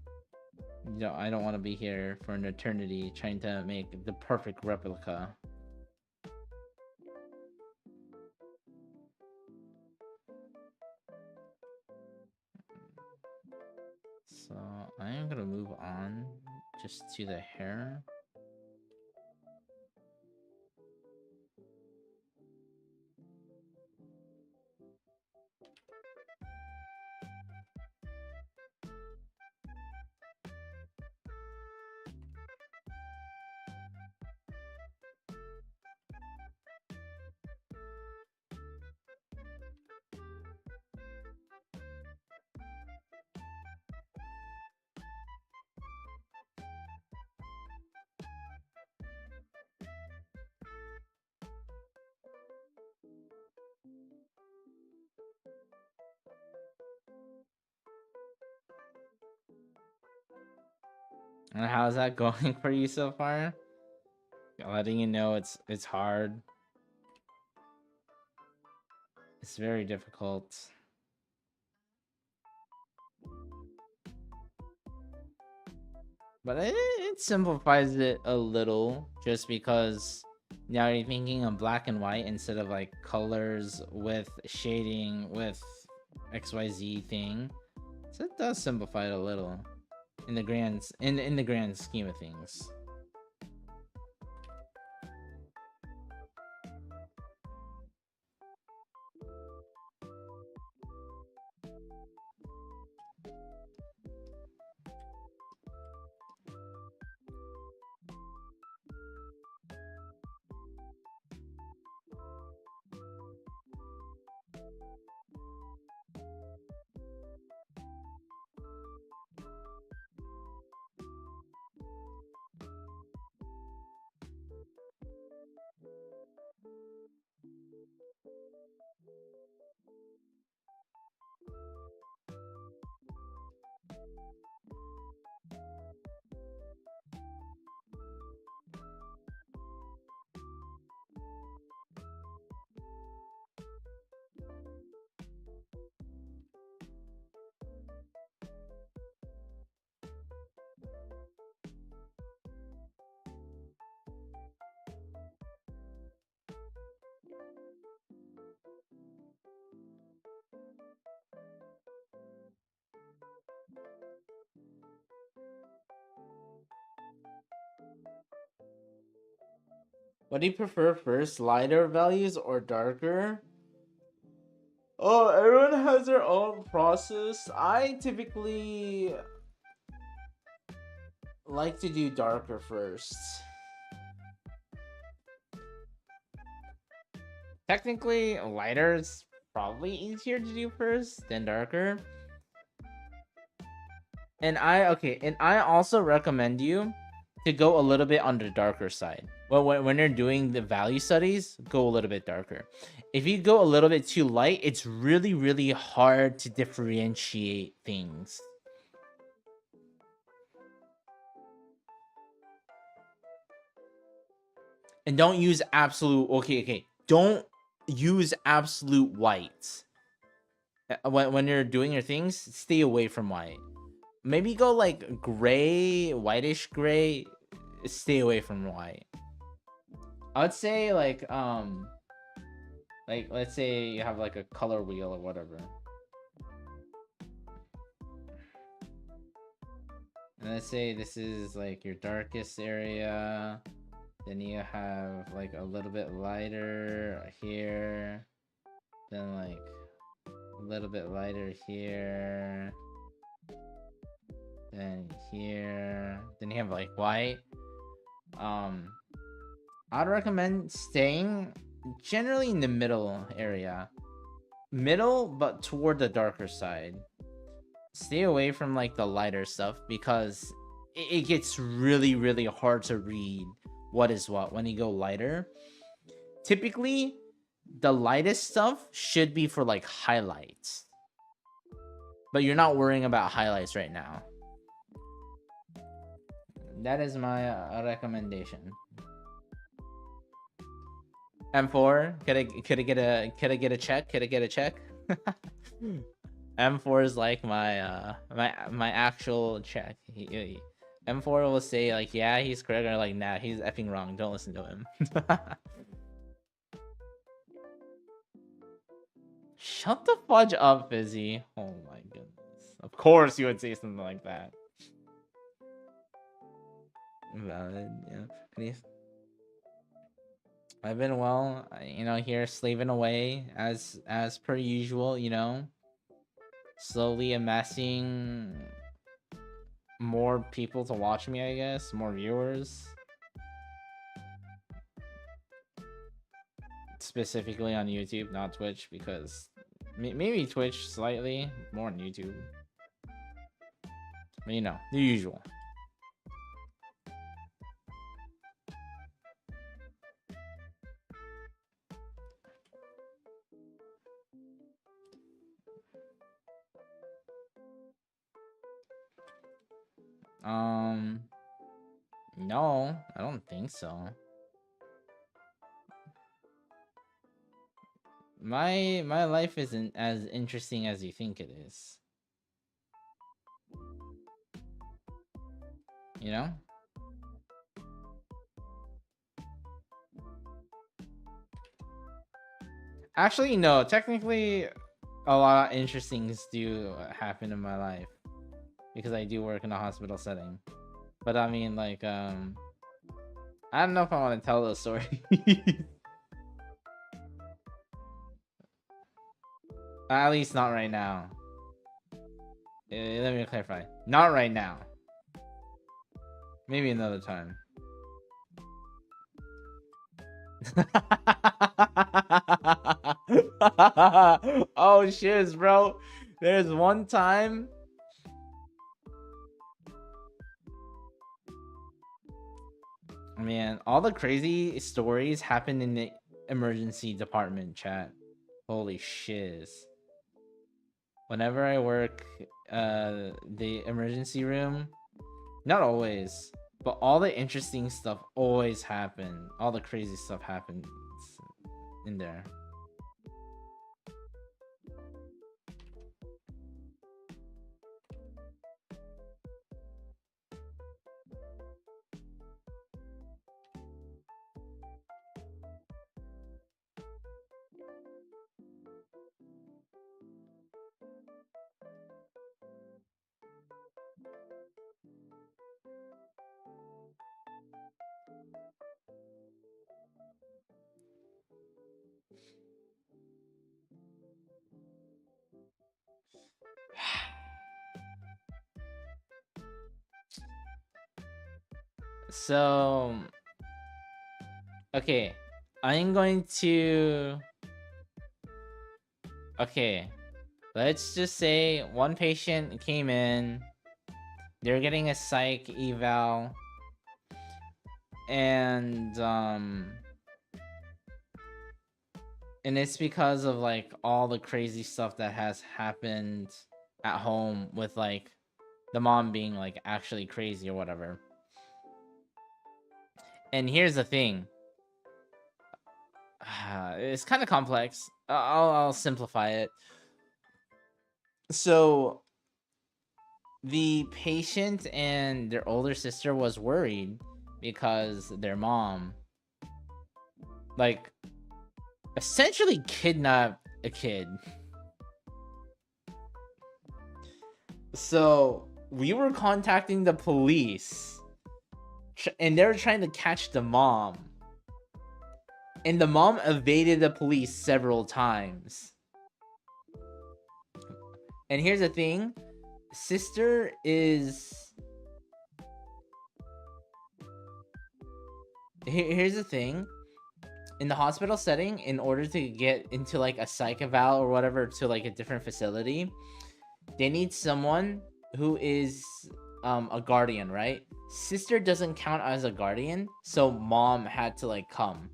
You know, I don't want to be here for an eternity trying to make the perfect replica. So I am gonna move on just to the hair. And how's that going for you so far? Letting you know it's hard. It's very difficult. But it simplifies it a little just because now you're thinking of black and white instead of like colors with shading with XYZ thing. So it does simplify it a little in the grand scheme of things. What do you prefer first, lighter values or darker? Oh, everyone has their own process. I typically like to do darker first. Technically, lighter is probably easier to do first than darker. And I also recommend you to go a little bit on the darker side. Well, when you're doing the value studies, go a little bit darker. If you go a little bit too light, it's really, really hard to differentiate things. And don't use absolute, okay. Don't use absolute white. When you're doing your things, stay away from white. Maybe go like gray, whitish gray. Stay away from white. I would say like let's say you have like a color wheel or whatever. And let's say this is like your darkest area. Then you have like a little bit lighter here. Then like a little bit lighter here. Then here. Then you have like white. I'd recommend staying generally in the middle area. Middle, but toward the darker side. Stay away from like the lighter stuff because it gets really, really hard to read what is what when you go lighter. Typically, the lightest stuff should be for like highlights. But you're not worrying about highlights right now. That is my recommendation. M4, could I get a check? Could I get a check? M4 is like my my actual check. M4 will say like, yeah, he's correct, or like, nah, he's effing wrong. Don't listen to him. Shut the fudge up, Fizzy. Oh my goodness. Of course you would say something like that. Valid, yeah. I've been well, you know, here slaving away as per usual, you know. Slowly amassing more people to watch me, I guess, more viewers. Specifically on YouTube, not Twitch, because maybe Twitch slightly, more on YouTube. But you know, the usual. No, I don't think so. My life isn't as interesting as you think it is. You know? Actually, no. Technically, a lot of interesting things do happen in my life because I do work in a hospital setting. But I mean, like, I don't know if I want to tell those stories. At least not right now. Let me clarify. Not right now. Maybe another time. Oh shiz, bro. There's one time. Man, all the crazy stories happen in the emergency department, chat. Holy shiz. Whenever I work the emergency room, not always, but all the interesting stuff always happen. All the crazy stuff happens in there. So, okay, I'm going to... Okay, let's just say one patient came in, they're getting a psych eval, and it's because of like all the crazy stuff that has happened at home with like the mom being like actually crazy or whatever. And here's the thing. It's kind of complex. I'll simplify it. So the patient and their older sister was worried because their mom like essentially kidnapped a kid. So we were contacting the police and they were trying to catch the mom. And the mom evaded the police several times. And here's the thing. Sister is... Here's the thing. In the hospital setting, in order to get into like a psych eval or whatever to like a different facility, they need someone who is a guardian, right? Sister doesn't count as a guardian, so mom had to like come.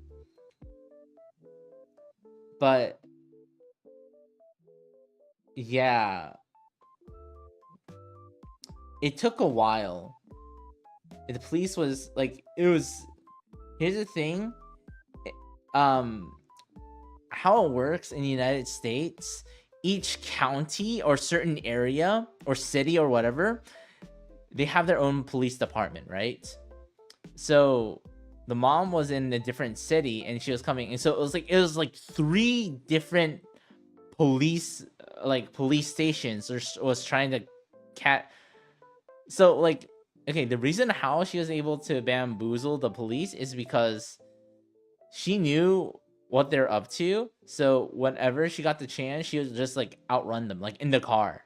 But yeah, it took a while. The police was like, it was... Here's the thing. How it works in the United States, each county or certain area or city or whatever, they have their own police department, right? So the mom was in a different city and she was coming, and so it was like 3 different police stations was trying to so like, okay, the reason how she was able to bamboozle the police is because she knew what they're up to, so whenever she got the chance, she would just like outrun them, like in the car.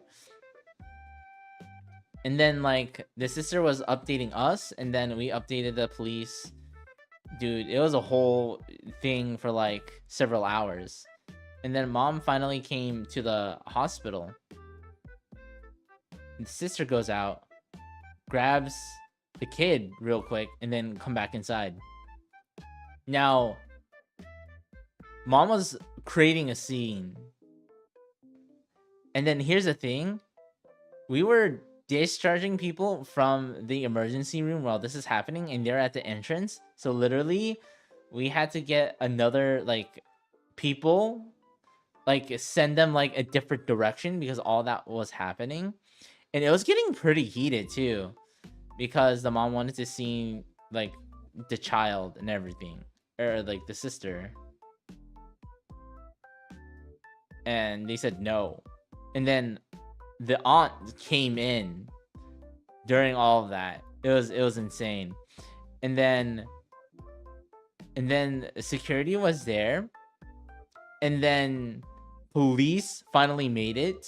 And then like the sister was updating us, and then we updated the police. Dude, it was a whole thing for like several hours. And then mom finally came to the hospital. And the sister goes out, grabs the kid real quick, and then come back inside. Now, mom was creating a scene. And then here's the thing. We were discharging people from the emergency room while this is happening, and they're at the entrance. So literally, we had to get another, like, people, like, send them, like, a different direction because all that was happening. And it was getting pretty heated, too, because the mom wanted to see, like, the child and everything. Or, like, the sister. And they said no. And then the aunt came in during all of that. It was insane. And then security was there. And then police finally made it.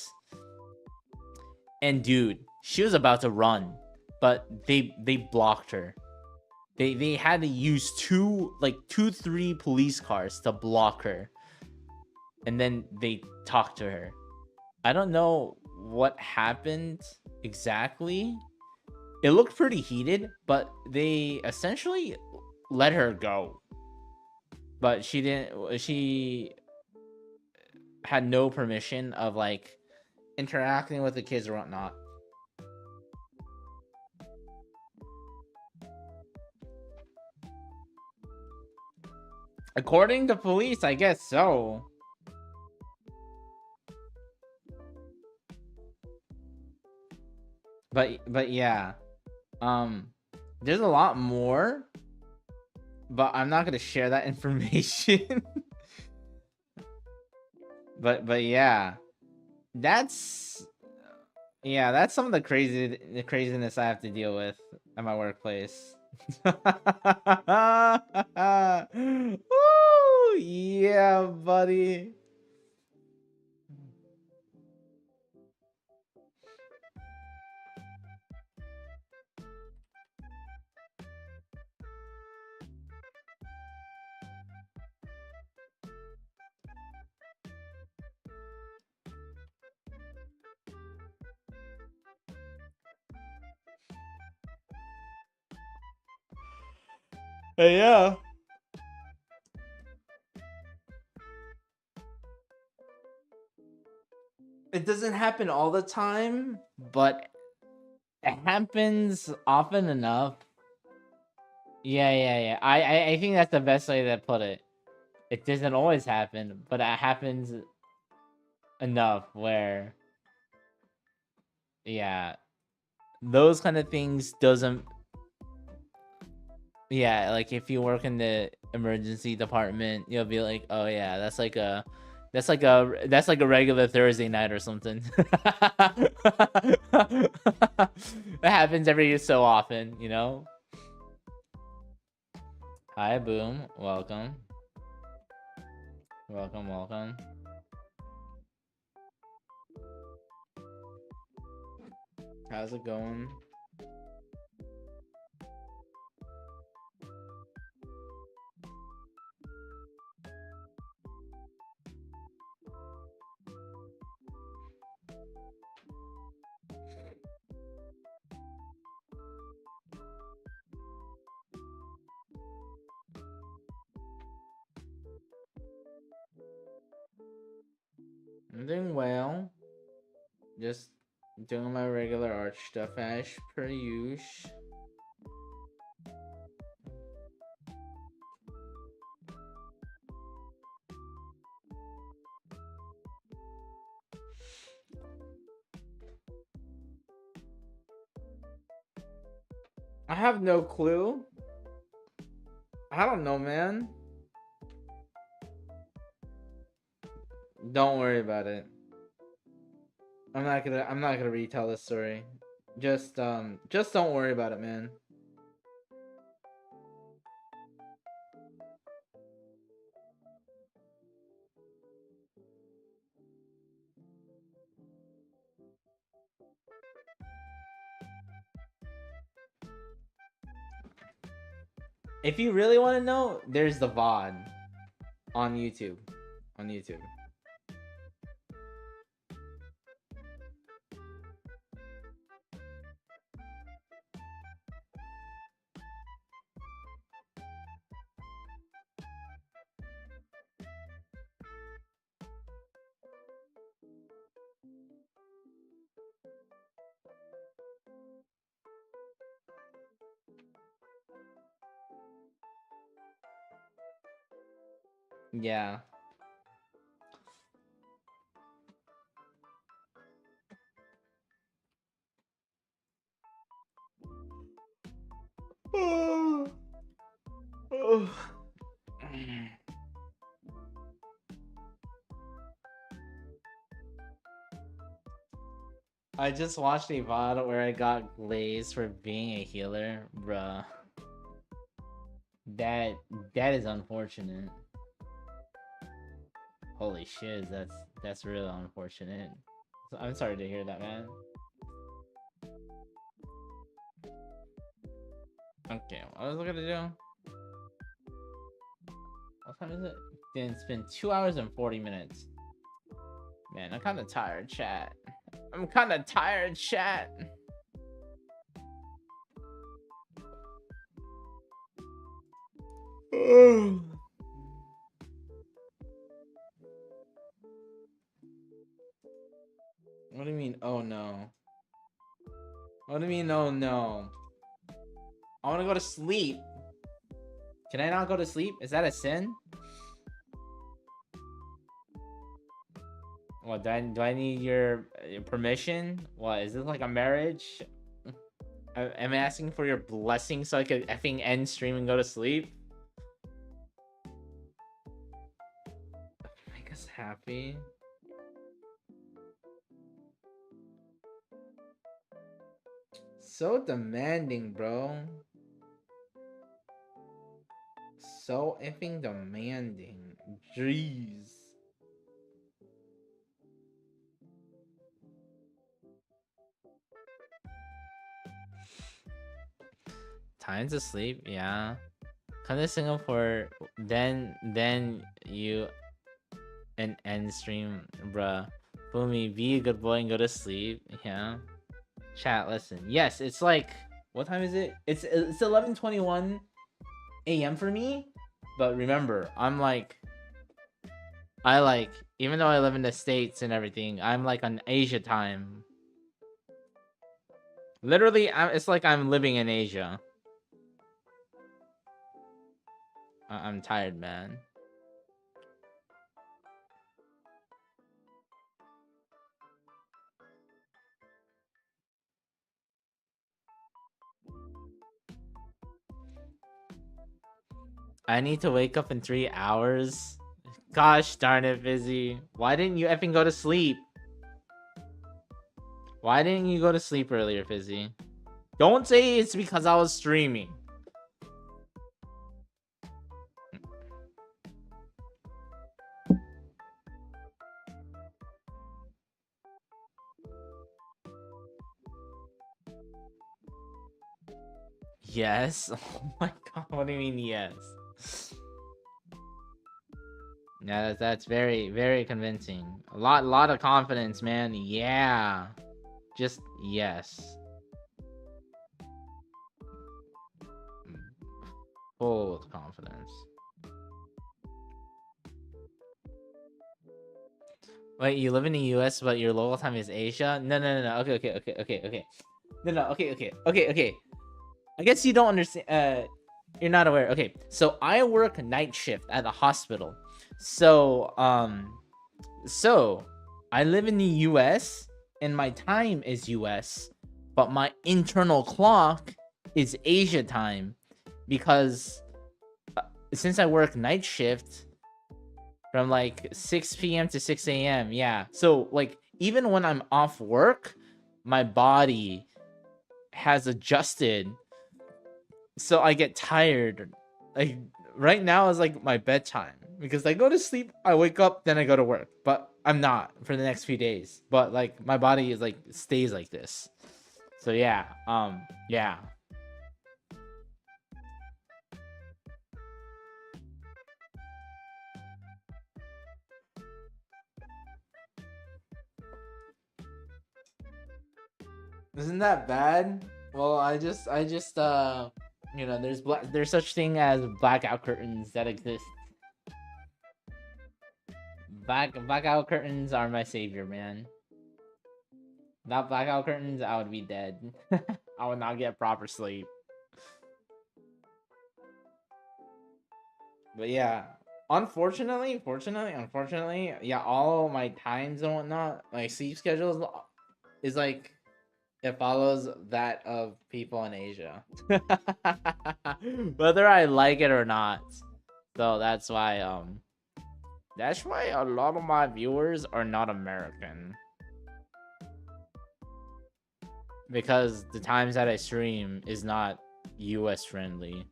And dude, she was about to run, but they blocked her. They had to use 3 police cars to block her. And then they talked to her. I don't know what happened exactly. It looked pretty heated, but they essentially let her go. But she had no permission of like interacting with the kids or whatnot. According to police, I guess so. But yeah, there's a lot more, but I'm not gonna share that information. but yeah, that's some of the craziness I have to deal with at my workplace. Woo, yeah, buddy. Yeah. It doesn't happen all the time, but it happens often enough. Yeah. I think that's the best way to put it. It doesn't always happen, but it happens enough where, yeah, those kind of things doesn't. Yeah, like if you work in the emergency department, you'll be like, oh yeah, that's like a regular Thursday night or something. That happens every so often, you know? Hi, Boom. Welcome. Welcome, welcome. How's it going? I'm doing well. Just doing my regular art stuff as per usual. I have no clue. I don't know, man. Don't worry about it. I'm not gonna retell this story. Just don't worry about it, man. If you really want to know, there's the VOD on YouTube. On YouTube. Yeah. I just watched a VOD where I got glazed for being a healer, bruh. That is unfortunate. Holy shit, that's really unfortunate. I'm sorry to hear that, man. Okay, what was I gonna do? What time is it? It's been 2 hours and 40 minutes. Man, I'm kind of tired, chat. I'm kind of tired, chat. What do you mean, oh no? What do you mean, oh no? I want to go to sleep. Can I not go to sleep? Is that a sin? What, do I need your permission? What, is this like a marriage? I'm asking for your blessing so I could effing end stream and go to sleep? Make us happy. So demanding, bro. So effing demanding. Jeez. Time to sleep, yeah. Come to Singapore, then you an end stream, bruh. Boomy, be a good boy and go to sleep, yeah. Chat, listen. Yes, it's like, what time is it? It's 11:21 a.m. for me. But remember, even though I live in the States and everything, I'm like on Asia time. Literally, it's like I'm living in Asia. I'm tired, man. I need to wake up in 3 hours. Gosh darn it, Fizzy. Why didn't you effing go to sleep? Why didn't you go to sleep earlier, Fizzy? Don't say it's because I was streaming. Yes. Oh my god. What do you mean yes? Yeah, that's very, very convincing. A lot of confidence, man. Yeah. Just yes. Full of confidence. Wait, you live in the US, but your local time is Asia? No. Okay. No. Okay. I guess you don't understand. You're not aware. Okay, so I work night shift at a hospital. So I live in the US and my time is US, but my internal clock is Asia time because since I work night shift from like 6 p.m. to 6 a.m. Yeah. So like even when I'm off work, my body has adjusted, so I get tired. Like right now is like my bedtime because I go to sleep, I wake up, then I go to work. But I'm not for the next few days. But like my body is like stays like this. So yeah, yeah. Isn't that bad? Well, you know, there's such thing as blackout curtains that exist. Blackout curtains are my savior, man. Without blackout curtains, I would be dead. I would not get proper sleep. But yeah, unfortunately, yeah, all my times and whatnot, my sleep schedule is like it follows that of people in Asia, whether I like it or not. So that's why a lot of my viewers are not American, because the times that I stream is not US friendly.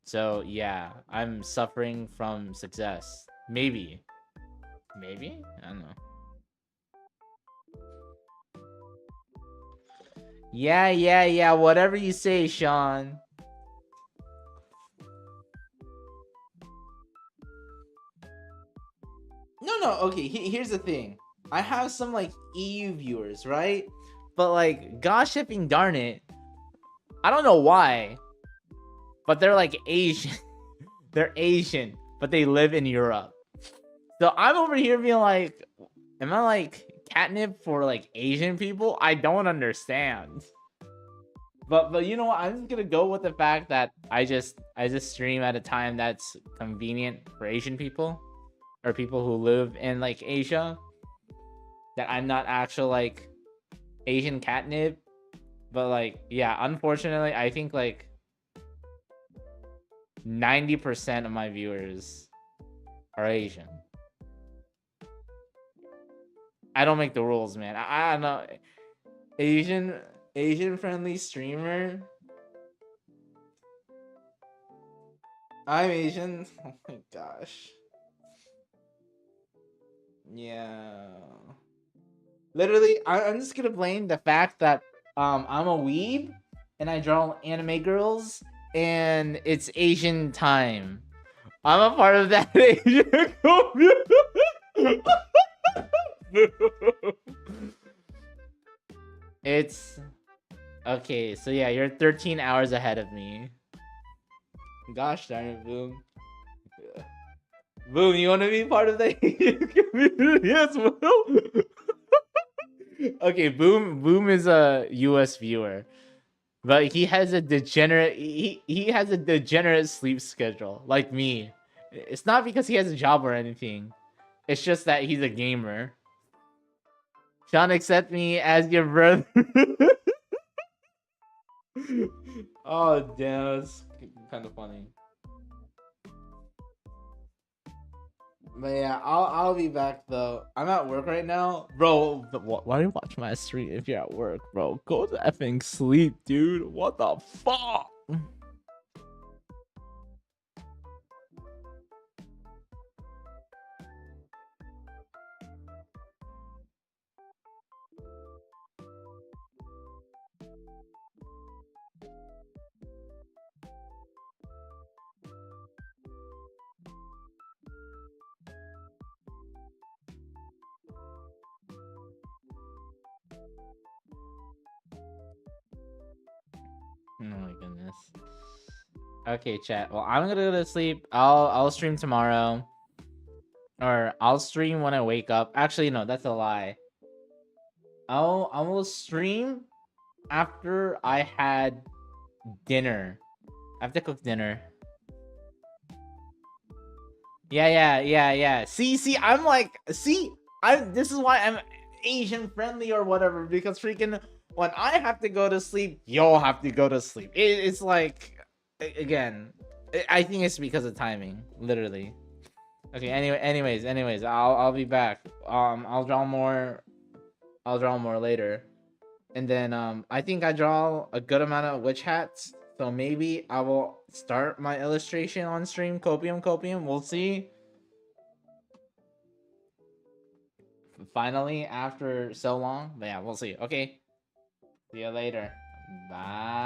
So yeah, I'm suffering from success. Maybe. Maybe? I don't know. Yeah. Whatever you say, Sean. No. Okay, here's the thing. I have some like EU viewers, right? But like, gosh shipping darn it, I don't know why, but they're like Asian. They're Asian, but they live in Europe. So I'm over here being like, am I like catnip for like Asian people? I don't understand. But you know what? I'm just gonna go with the fact that I just stream at a time that's convenient for Asian people or people who live in like Asia. That I'm not actual like Asian catnip. But like, yeah, unfortunately, I think like 90% of my viewers are Asian. I don't make the rules, man. I don't know. Asian friendly streamer. I'm Asian. Oh my gosh. Yeah. Literally, I'm just gonna blame the fact that I'm a weeb and I draw anime girls and it's Asian time. I'm a part of that Asian community. It's okay, so yeah, you're 13 hours ahead of me. Gosh darn it, Boom. Boom, you want to be part of the Asian community as well? Okay, Boom is a US viewer, but he has a degenerate he has a degenerate sleep schedule like me. It's not because he has a job or anything. It's just that he's a gamer. Sean, accept me as your brother. Oh damn, that's kind of funny. But yeah, I'll be back though. I'm at work right now, bro. Why do you watch my stream if you're at work, bro? Go to effing sleep, dude. What the fuck? my goodness. Okay, chat. Well, I'm gonna go to sleep. I'll stream tomorrow. Or I'll stream when I wake up. Actually, no, that's a lie. I will stream after I had dinner. I have to cook dinner. Yeah. See, I'm like, this is why I'm Asian friendly or whatever, because freaking when I have to go to sleep, you'll have to go to sleep. It's like, again, I think it's because of timing, literally. Okay, anyways, I'll be back. I'll draw more later. And then I think I draw a good amount of witch hats. So maybe I will start my illustration on stream. Copium. We'll see. Finally, after so long. But yeah, we'll see. Okay. See you later. Bye.